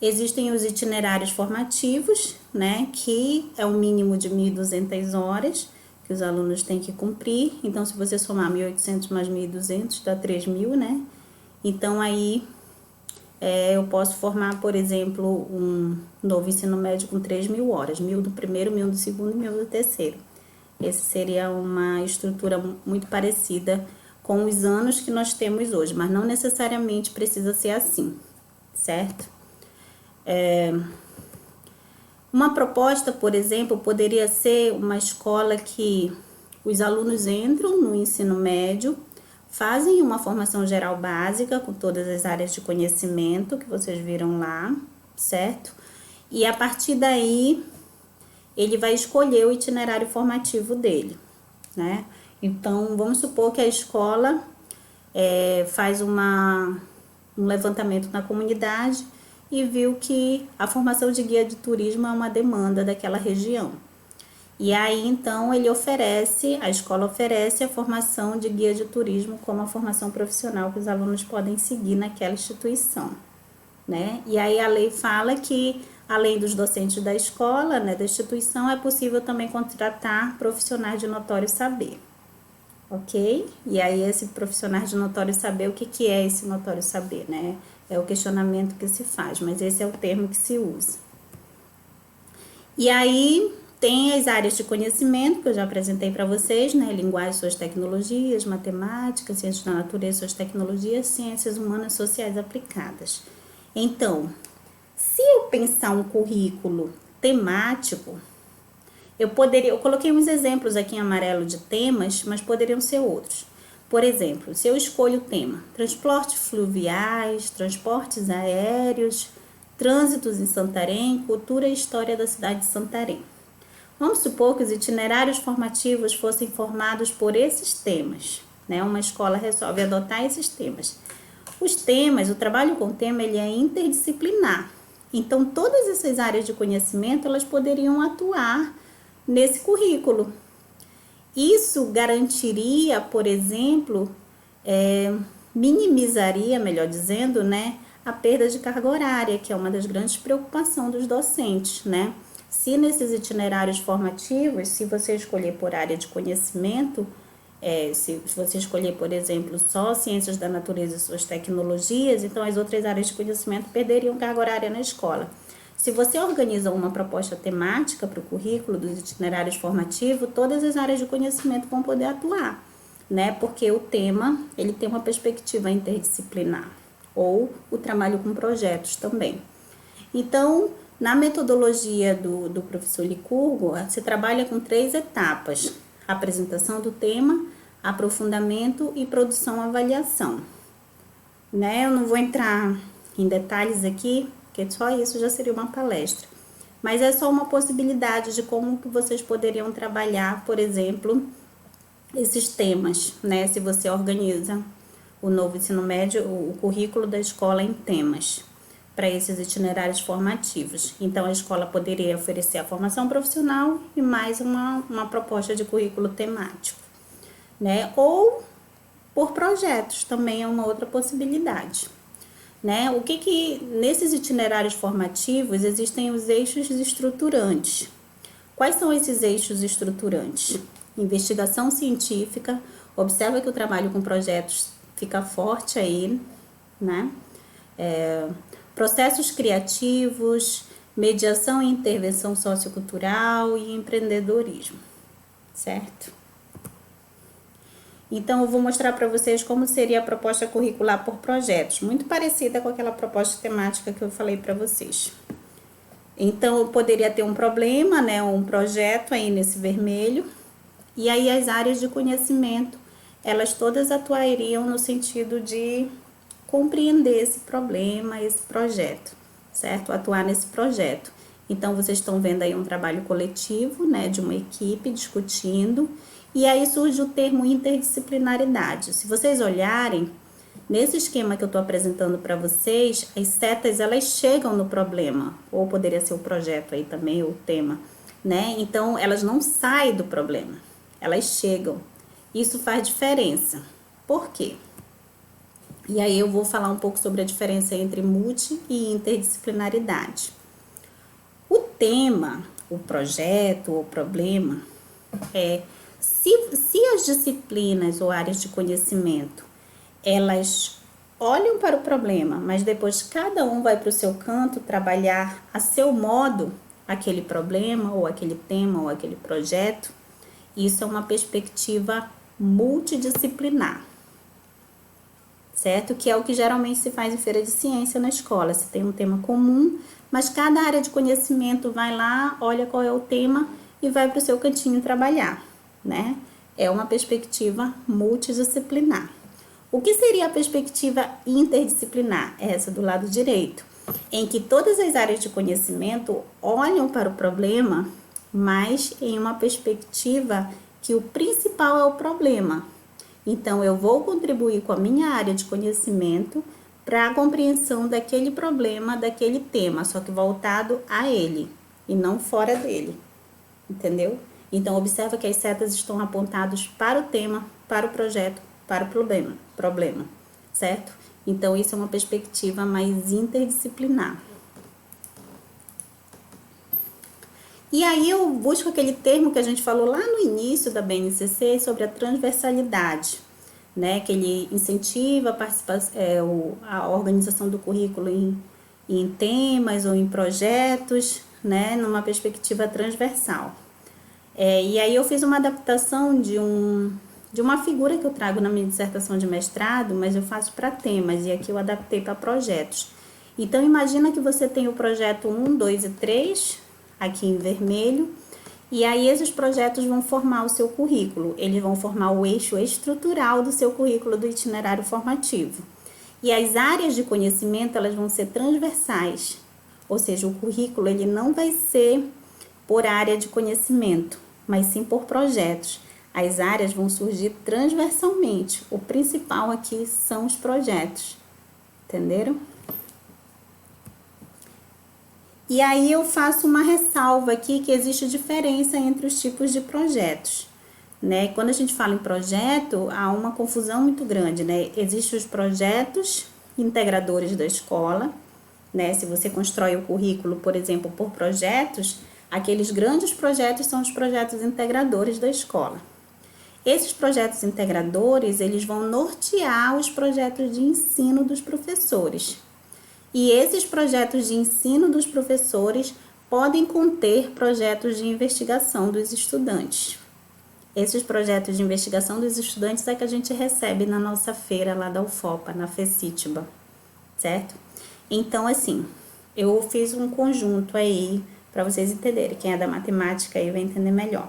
existem os itinerários formativos, né, que é o mínimo de 1.200 horas que os alunos têm que cumprir. Então, se você somar 1.800 mais 1.200, dá 3.000, né? Então, aí eu posso formar, por exemplo, um novo ensino médio com 3.000 horas. 1.000 do primeiro, 1.000 do segundo e 1.000 do terceiro. Essa seria uma estrutura muito parecida com os anos que nós temos hoje, mas não necessariamente precisa ser assim, certo? Uma proposta, por exemplo, poderia ser uma escola que os alunos entram no ensino médio, fazem uma formação geral básica com todas as áreas de conhecimento que vocês viram lá, certo? E a partir daí, ele vai escolher o itinerário formativo dele, né? Então, vamos supor que a escola faz um levantamento na comunidade e viu que a formação de guia de turismo é uma demanda daquela região. E aí, então, a escola oferece a formação de guia de turismo como a formação profissional que os alunos podem seguir naquela instituição, né? E aí a lei fala que, além dos docentes da escola, né, da instituição, é possível também contratar profissionais de notório saber, ok? E aí esse profissional de notório saber, o que é esse notório saber, né? É o questionamento que se faz, mas esse é o termo que se usa. E aí tem as áreas de conhecimento que eu já apresentei para vocês, né? Linguagem, suas tecnologias, matemática, ciências da natureza, suas tecnologias, ciências humanas, sociais aplicadas. Então, se eu pensar um currículo temático, eu coloquei uns exemplos aqui em amarelo de temas, mas poderiam ser outros. Por exemplo, se eu escolho o tema transportes fluviais, transportes aéreos, trânsitos em Santarém, cultura e história da cidade de Santarém. Vamos supor que os itinerários formativos fossem formados por esses temas, né? Uma escola resolve adotar esses temas. Os temas, o trabalho com tema, ele é interdisciplinar. Então, todas essas áreas de conhecimento, elas poderiam atuar nesse currículo. Isso garantiria, por exemplo, minimizaria, melhor dizendo, né, a perda de carga horária, que é uma das grandes preocupações dos docentes, né? Se nesses itinerários formativos, se você escolher por área de conhecimento, se você escolher, por exemplo, só ciências da natureza e suas tecnologias, então as outras áreas de conhecimento perderiam carga horária na escola. Se você organiza uma proposta temática para o currículo dos itinerários formativos, todas as áreas de conhecimento vão poder atuar, né? Porque o tema, ele tem uma perspectiva interdisciplinar, ou o trabalho com projetos também. Então, na metodologia do professor Licurgo, se trabalha com 3 etapas: apresentação do tema, aprofundamento e produção-avaliação. Né? Eu não vou entrar em detalhes aqui, porque só isso já seria uma palestra. Mas é só uma possibilidade de como que vocês poderiam trabalhar, por exemplo, esses temas, né? Se você organiza o novo ensino médio, o currículo da escola em temas, para esses itinerários formativos. Então, a escola poderia oferecer a formação profissional e mais uma proposta de currículo temático, né? Ou por projetos, também é uma outra possibilidade, né? Nesses itinerários formativos existem os eixos estruturantes. Quais são esses eixos estruturantes? Investigação científica, observa que o trabalho com projetos fica forte aí, né? Processos criativos, mediação e intervenção sociocultural e empreendedorismo, certo? Então, eu vou mostrar para vocês como seria a proposta curricular por projetos, muito parecida com aquela proposta temática que eu falei para vocês. Então, eu poderia ter um problema, né, um projeto aí nesse vermelho, e aí as áreas de conhecimento, elas todas atuariam no sentido de compreender esse problema, esse projeto, certo? Atuar nesse projeto. Então, vocês estão vendo aí um trabalho coletivo, né, de uma equipe discutindo, e aí surge o termo interdisciplinaridade. Se vocês olharem, nesse esquema que eu estou apresentando para vocês, as setas, elas chegam no problema, ou poderia ser o projeto aí também, ou o tema, né? Então, elas não saem do problema, elas chegam. Isso faz diferença. Por quê? E aí eu vou falar um pouco sobre a diferença entre multi e interdisciplinaridade. O tema, o projeto, o problema, se as disciplinas ou áreas de conhecimento, elas olham para o problema, mas depois cada um vai para o seu canto trabalhar a seu modo aquele problema, ou aquele tema, ou aquele projeto, isso é uma perspectiva multidisciplinar. Certo? Que é o que geralmente se faz em feira de ciência na escola. Você tem um tema comum, mas cada área de conhecimento vai lá, olha qual é o tema e vai para o seu cantinho trabalhar, né? É uma perspectiva multidisciplinar. O que seria a perspectiva interdisciplinar? Essa do lado direito, em que todas as áreas de conhecimento olham para o problema, mas em uma perspectiva que o principal é o problema. Então, eu vou contribuir com a minha área de conhecimento para a compreensão daquele problema, daquele tema, só que voltado a ele e não fora dele, entendeu? Então, observa que as setas estão apontadas para o tema, para o projeto, para o problema, certo? Então, isso é uma perspectiva mais interdisciplinar. E aí eu busco aquele termo que a gente falou lá no início da BNCC sobre a transversalidade, né? Que ele incentiva a participação, a organização do currículo em temas ou em projetos, né? Numa perspectiva transversal. E aí eu fiz uma adaptação de uma figura que eu trago na minha dissertação de mestrado, mas eu faço para temas, e aqui eu adaptei para projetos. Então, imagina que você tem o projeto 1, 2 e 3, aqui em vermelho, e aí esses projetos vão formar o seu currículo, eles vão formar o eixo estrutural do seu currículo do itinerário formativo. E as áreas de conhecimento, elas vão ser transversais, ou seja, o currículo ele não vai ser por área de conhecimento, mas sim por projetos. As áreas vão surgir transversalmente, o principal aqui são os projetos, entenderam? E aí eu faço uma ressalva aqui que existe diferença entre os tipos de projetos, né? Quando a gente fala em projeto, há uma confusão muito grande, né? Existem os projetos integradores da escola, né? Se você constrói o currículo, por exemplo, por projetos, aqueles grandes projetos são os projetos integradores da escola. Esses projetos integradores, eles vão nortear os projetos de ensino dos professores. E esses projetos de ensino dos professores podem conter projetos de investigação dos estudantes. Esses projetos de investigação dos estudantes é que a gente recebe na nossa feira lá da UFOPA, na FECITBA, certo? Então, assim, eu fiz um conjunto aí para vocês entenderem. Quem é da matemática aí vai entender melhor.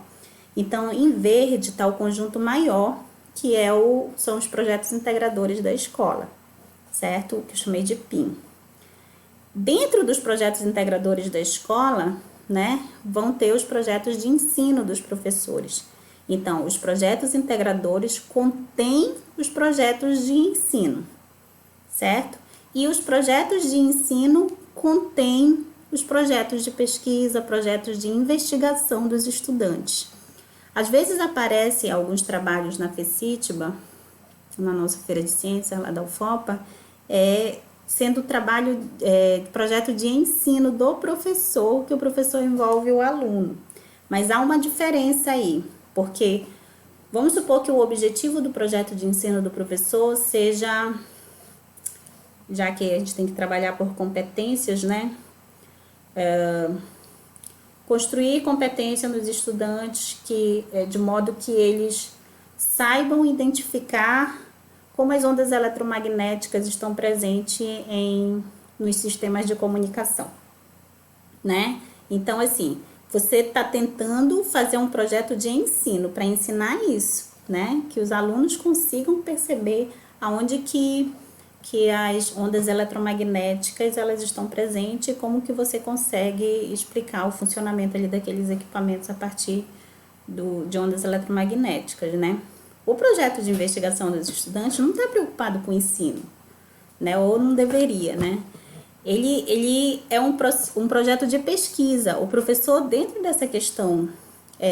Então, em verde está o conjunto maior, que são os projetos integradores da escola, certo? Que eu chamei de PIN. Dentro dos projetos integradores da escola, né, vão ter os projetos de ensino dos professores. Então, os projetos integradores contêm os projetos de ensino, certo? E os projetos de ensino contêm os projetos de pesquisa, projetos de investigação dos estudantes. Às vezes aparecem alguns trabalhos na FECITBA, na nossa feira de ciências lá da UFOPA, sendo trabalho, projeto de ensino do professor, que o professor envolve o aluno. Mas há uma diferença aí, porque vamos supor que o objetivo do projeto de ensino do professor seja, já que a gente tem que trabalhar por competências, né? Construir competência nos estudantes de modo que eles saibam identificar como as ondas eletromagnéticas estão presentes nos sistemas de comunicação, né? Então, assim, você está tentando fazer um projeto de ensino para ensinar isso, né? Que os alunos consigam perceber aonde que as ondas eletromagnéticas elas estão presentes e como que você consegue explicar o funcionamento ali daqueles equipamentos a partir de ondas eletromagnéticas, né? O projeto de investigação dos estudantes não está preocupado com o ensino, né? Ou não deveria, né? Ele é um projeto de pesquisa. O professor, dentro dessa questão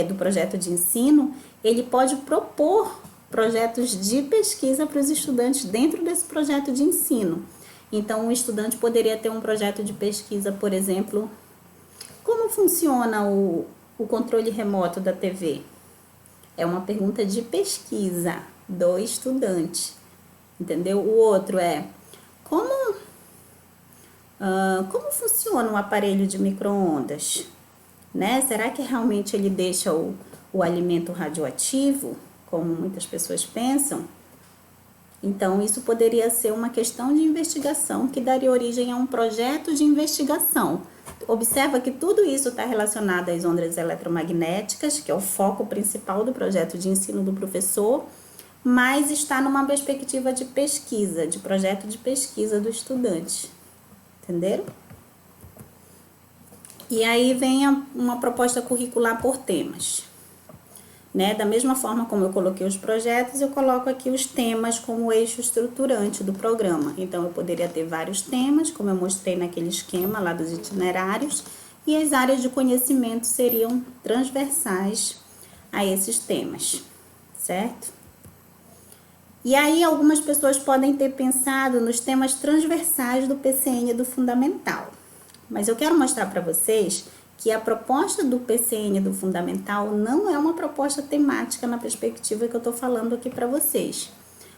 do projeto de ensino, ele pode propor projetos de pesquisa para os estudantes dentro desse projeto de ensino. Então, o estudante poderia ter um projeto de pesquisa, por exemplo, como funciona o controle remoto da TV? É uma pergunta de pesquisa do estudante, entendeu? O outro como funciona um aparelho de micro-ondas, né? Será que realmente ele deixa o alimento radioativo, como muitas pessoas pensam? Então, isso poderia ser uma questão de investigação que daria origem a um projeto de investigação. Observa que tudo isso está relacionado às ondas eletromagnéticas, que é o foco principal do projeto de ensino do professor, mas está numa perspectiva de pesquisa, de projeto de pesquisa do estudante. Entenderam? E aí vem uma proposta curricular por temas. Né? Da mesma forma como eu coloquei os projetos, eu coloco aqui os temas como eixo estruturante do programa. Então, eu poderia ter vários temas, como eu mostrei naquele esquema lá dos itinerários, e as áreas de conhecimento seriam transversais a esses temas, certo? E aí, algumas pessoas podem ter pensado nos temas transversais do PCN do Fundamental. Mas eu quero mostrar para vocês que a proposta do PCN do Fundamental não é uma proposta temática na perspectiva que eu estou falando aqui para vocês.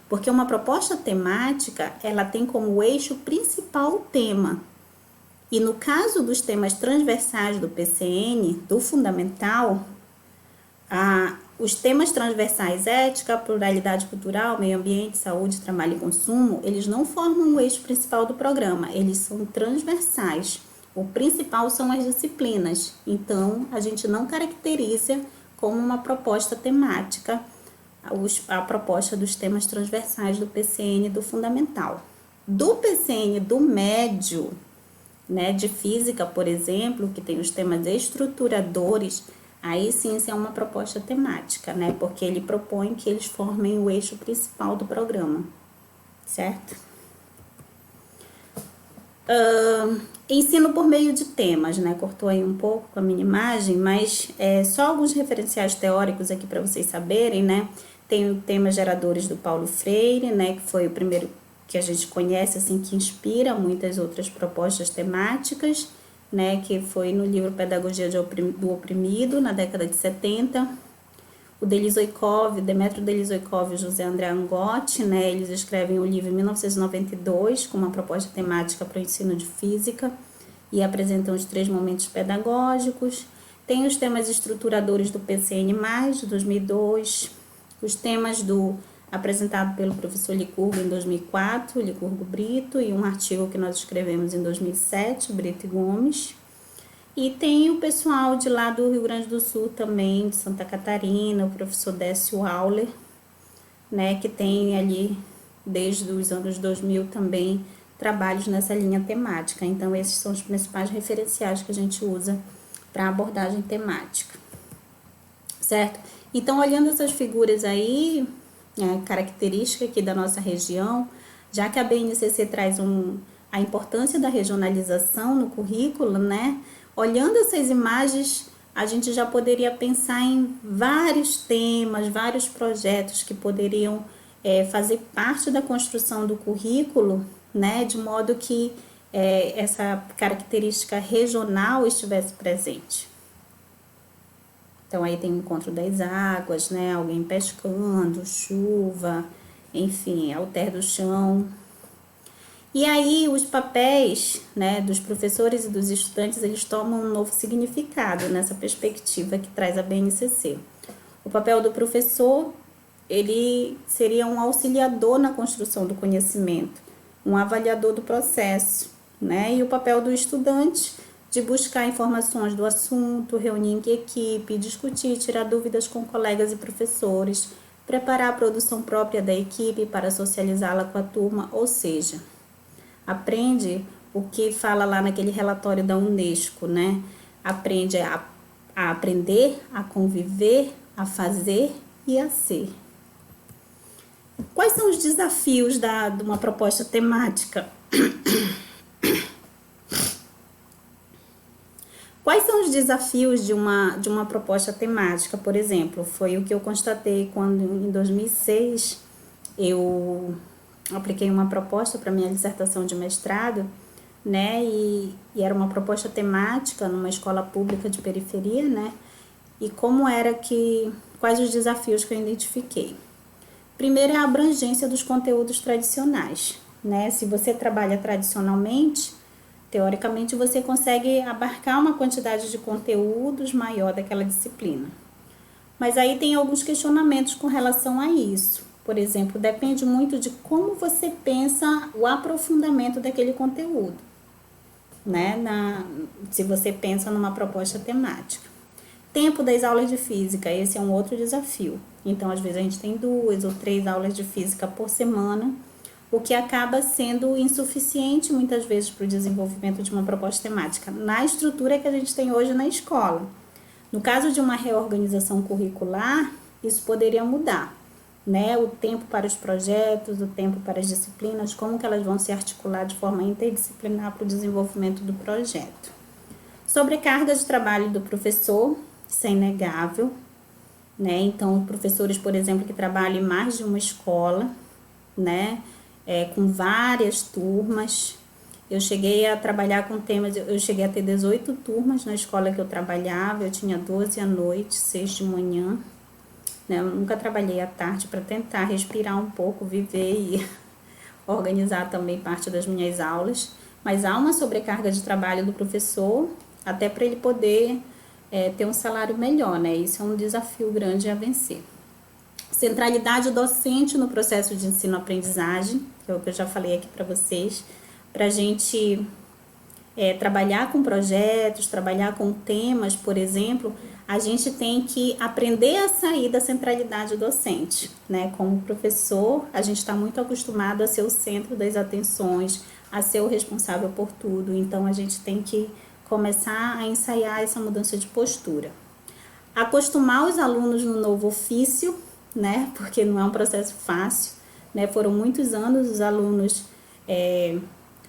Porque uma proposta temática, ela tem como eixo principal o tema. E no caso dos temas transversais do PCN, do Fundamental, os temas transversais ética, pluralidade cultural, meio ambiente, saúde, trabalho e consumo, eles não formam o eixo principal do programa, eles são transversais. O principal são as disciplinas, então a gente não caracteriza como uma proposta temática a proposta dos temas transversais do PCN do Fundamental. Do PCN do médio, né, de física, por exemplo, que tem os temas estruturadores, aí sim isso é uma proposta temática, né, porque ele propõe que eles formem o eixo principal do programa, certo? Ensino por meio de temas, né? Cortou aí um pouco com a minha imagem, mas só alguns referenciais teóricos aqui para vocês saberem, né? Tem o tema Geradores do Paulo Freire, né? Que foi o primeiro que a gente conhece, assim, que inspira muitas outras propostas temáticas, né? Que foi no livro Pedagogia do Oprimido, na década de 70. O Demetrio Delizoikov e José André Angotti, né, eles escrevem o livro em 1992 com uma proposta temática para o ensino de física e apresentam os 3 momentos pedagógicos. Tem os temas estruturadores do PCN+, de 2002, os temas apresentado pelo professor Licurgo em 2004, Licurgo Brito, e um artigo que nós escrevemos em 2007, Brito e Gomes. E tem o pessoal de lá do Rio Grande do Sul também, de Santa Catarina, o professor Décio Auler, né, que tem ali, desde os anos 2000 também, trabalhos nessa linha temática. Então, esses são os principais referenciais que a gente usa para abordagem temática, certo? Então, olhando essas figuras aí, característica aqui da nossa região, já que a BNCC traz a importância da regionalização no currículo, né? Olhando essas imagens, a gente já poderia pensar em vários temas, vários projetos que poderiam fazer parte da construção do currículo, né, de modo que essa característica regional estivesse presente. Então, aí tem o encontro das águas, né, alguém pescando, chuva, enfim, alter do chão. E aí os papéis, né, dos professores e dos estudantes, eles tomam um novo significado nessa perspectiva que traz a BNCC. O papel do professor, ele seria um auxiliador na construção do conhecimento, um avaliador do processo, né? E o papel do estudante, de buscar informações do assunto, reunir em equipe, discutir, tirar dúvidas com colegas e professores, preparar a produção própria da equipe para socializá-la com a turma, ou seja, aprende o que fala lá naquele relatório da Unesco, né? Aprende a aprender, a conviver, a fazer e a ser. Quais são os desafios de uma proposta temática? Quais são os desafios de uma proposta temática, por exemplo? Foi o que eu constatei quando, em 2006, eu apliquei uma proposta para minha dissertação de mestrado, né? E era uma proposta temática numa escola pública de periferia, né? E quais os desafios que eu identifiquei? Primeiro é a abrangência dos conteúdos tradicionais, né? Se você trabalha tradicionalmente, teoricamente você consegue abarcar uma quantidade de conteúdos maior daquela disciplina. Mas aí tem alguns questionamentos com relação a isso. Por exemplo, depende muito de como você pensa o aprofundamento daquele conteúdo, né? Se você pensa numa proposta temática. Tempo das aulas de física, esse é um outro desafio. Então, às vezes, a gente tem 2 ou 3 aulas de física por semana, o que acaba sendo insuficiente, muitas vezes, para o desenvolvimento de uma proposta temática, na estrutura que a gente tem hoje na escola. No caso de uma reorganização curricular, isso poderia mudar, né? O tempo para os projetos, o tempo para as disciplinas, como que elas vão se articular de forma interdisciplinar para o desenvolvimento do projeto. Sobrecarga de trabalho do professor, isso é inegável, né? Então, professores, por exemplo, que trabalham em mais de uma escola, né? Com várias turmas. Eu cheguei a trabalhar com temas, eu cheguei a ter 18 turmas na escola que eu trabalhava, eu tinha 12 à noite, 6 de manhã, né? Eu nunca trabalhei à tarde para tentar respirar um pouco, viver e organizar também parte das minhas aulas, mas há uma sobrecarga de trabalho do professor, até para ele poder ter um salário melhor, né? Isso é um desafio grande a vencer. Centralidade docente no processo de ensino-aprendizagem, que é o que eu já falei aqui para vocês, para a gente trabalhar com projetos, trabalhar com temas, por exemplo, a gente tem que aprender a sair da centralidade docente, né? Como professor, a gente está muito acostumado a ser o centro das atenções, a ser o responsável por tudo, então a gente tem que começar a ensaiar essa mudança de postura. Acostumar os alunos no novo ofício, né? Porque não é um processo fácil, né? Foram muitos anos os alunos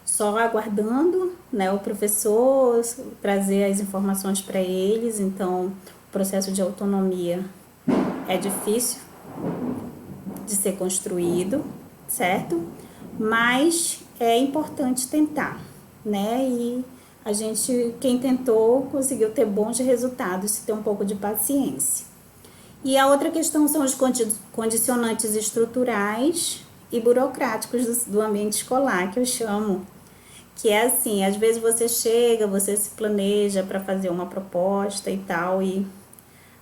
só aguardando, né, o professor trazer as informações para eles, então o processo de autonomia é difícil de ser construído, certo? Mas é importante tentar, né? E a gente, quem tentou, conseguiu ter bons resultados se ter um pouco de paciência. E a outra questão são os condicionantes estruturais e burocráticos do ambiente escolar, que eu chamo, que é assim, às vezes você chega, você se planeja para fazer uma proposta e tal, e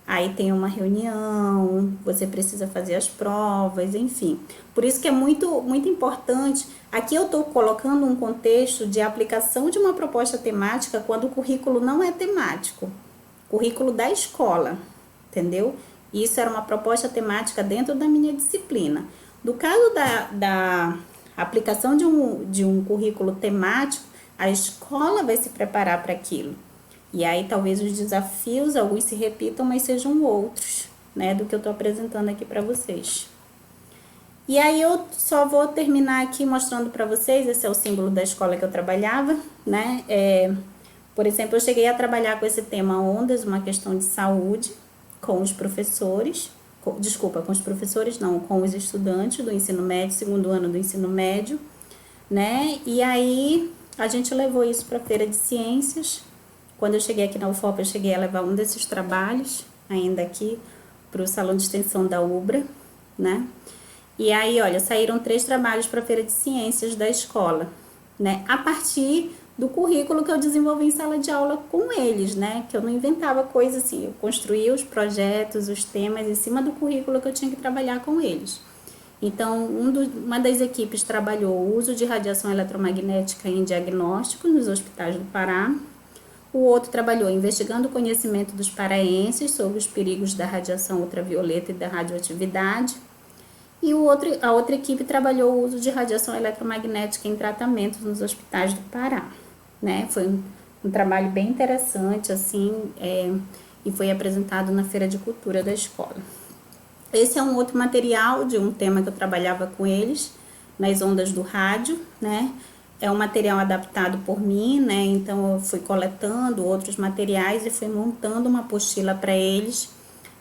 aí tem uma reunião, você precisa fazer as provas, enfim. Por isso que é muito, muito importante, aqui eu estou colocando um contexto de aplicação de uma proposta temática quando o currículo não é temático, currículo da escola, entendeu? Isso era uma proposta temática dentro da minha disciplina. No caso da aplicação de um currículo temático, a escola vai se preparar para aquilo. E aí talvez os desafios, alguns se repitam, mas sejam outros, né, do que eu estou apresentando aqui para vocês. E aí eu só vou terminar aqui mostrando para vocês, esse é o símbolo da escola que eu trabalhava, né, por exemplo, eu cheguei a trabalhar com esse tema ondas, uma questão de saúde, com os professores, com os professores não, com os estudantes do ensino médio, segundo ano do ensino médio, né, e aí a gente levou isso para a feira de ciências. Quando eu cheguei aqui na UFOP, eu cheguei a levar um desses trabalhos, ainda aqui, para o salão de extensão da UBRA, né? E aí, olha, saíram 3 trabalhos para a feira de ciências da escola, né? A partir do currículo que eu desenvolvi em sala de aula com eles, né? Que eu não inventava coisa assim, eu construía os projetos, os temas em cima do currículo que eu tinha que trabalhar com eles. Então, uma das equipes trabalhou o uso de radiação eletromagnética em diagnósticos nos hospitais do Pará. O outro trabalhou investigando o conhecimento dos paraenses sobre os perigos da radiação ultravioleta e da radioatividade. E a outra equipe trabalhou o uso de radiação eletromagnética em tratamentos nos hospitais do Pará, né? Foi um trabalho bem interessante, assim, e foi apresentado na Feira de Cultura da escola. Esse é um outro material de um tema que eu trabalhava com eles, nas ondas do rádio, né? É um material adaptado por mim, né? Então eu fui coletando outros materiais e fui montando uma apostila para eles.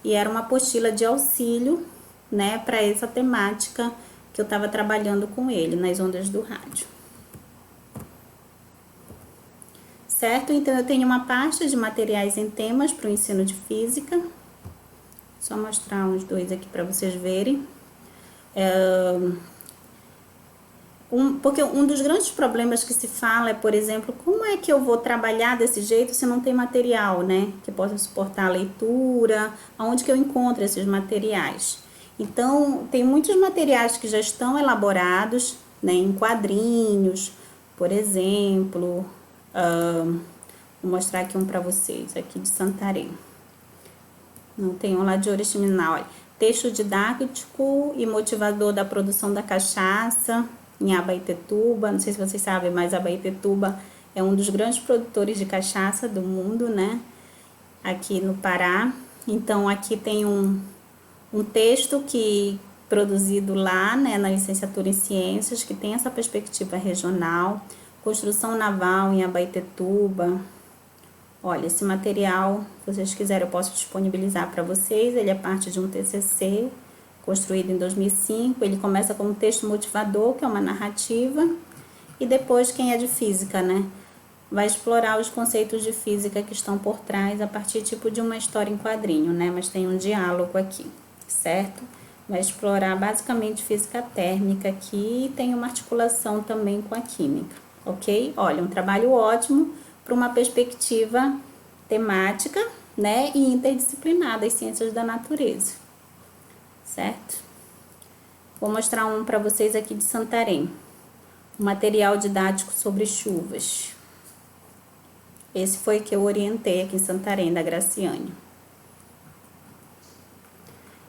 E era uma apostila de auxílio, né, para essa temática que eu estava trabalhando com ele, nas ondas do rádio. Certo? Então eu tenho uma pasta de materiais em temas para o ensino de física. Só mostrar uns 2 aqui para vocês verem. Porque um dos grandes problemas que se fala é, por exemplo, como é que eu vou trabalhar desse jeito se não tem material, né? Que possa suportar a leitura, aonde que eu encontro esses materiais. Então, tem muitos materiais que já estão elaborados, né, em quadrinhos, por exemplo. Vou mostrar aqui um para vocês, aqui de Santarém. Não tem um lá de Oriximiná, olha. texto didático e motivador da produção da cachaça em Abaetetuba. Não sei se vocês sabem, mas Abaetetuba é um dos grandes produtores de cachaça do mundo, né? Aqui no Pará. Então, aqui tem um texto que produzido lá, né, na licenciatura em Ciências, que tem essa perspectiva regional, construção naval em Abaetetuba. Olha, esse material, se vocês quiserem, eu posso disponibilizar para vocês. Ele é parte de um TCC construído em 2005. Ele começa com um texto motivador, que é uma narrativa, e depois, quem é de física, né, vai explorar os conceitos de física que estão por trás a partir tipo de uma história em quadrinho, né, mas tem um diálogo aqui, certo? Vai explorar basicamente física térmica aqui e tem uma articulação também com a química, ok? Olha, um trabalho ótimo para uma perspectiva temática, né, e interdisciplinar das ciências da natureza, certo? Vou mostrar um para vocês aqui de Santarém, um material didático sobre chuvas. Esse foi que eu orientei aqui em Santarém, da Graciane.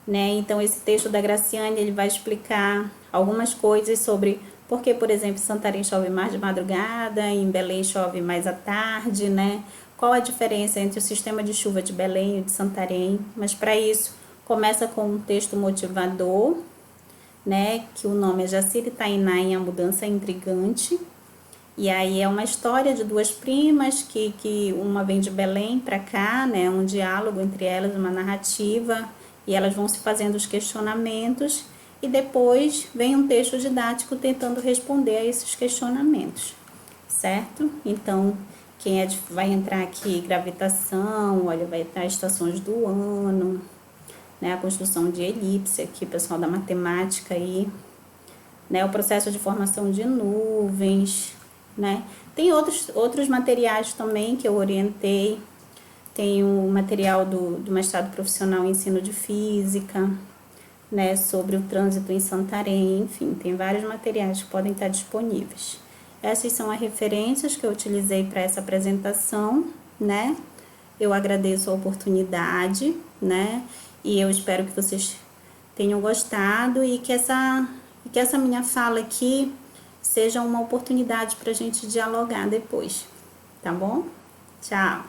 Né? Então, esse texto da Graciane, ele vai explicar algumas coisas sobre por que, por exemplo, em Santarém chove mais de madrugada, em Belém chove mais à tarde, né? Qual a diferença entre o sistema de chuva de Belém e de Santarém? Mas, para isso, começa com um texto motivador, né? Que o nome é Jacira Tainá em A Mudança Intrigante. E aí é uma história de duas primas que uma vem de Belém para cá, né? Um diálogo entre elas, uma narrativa, e elas vão se fazendo os questionamentos e depois vem um texto didático tentando responder a esses questionamentos, certo? Então, vai entrar aqui gravitação, olha, vai entrar estações do ano, né? A construção de elipse aqui, pessoal da matemática aí, né? O processo de formação de nuvens, né? Tem outros materiais também que eu orientei. Tem o material do mestrado profissional em ensino de física, né, sobre o trânsito em Santarém, enfim, tem vários materiais que podem estar disponíveis. Essas são as referências que eu utilizei para essa apresentação, né? Eu agradeço a oportunidade, né? E eu espero que vocês tenham gostado e que essa minha fala aqui seja uma oportunidade para a gente dialogar depois, tá bom? Tchau!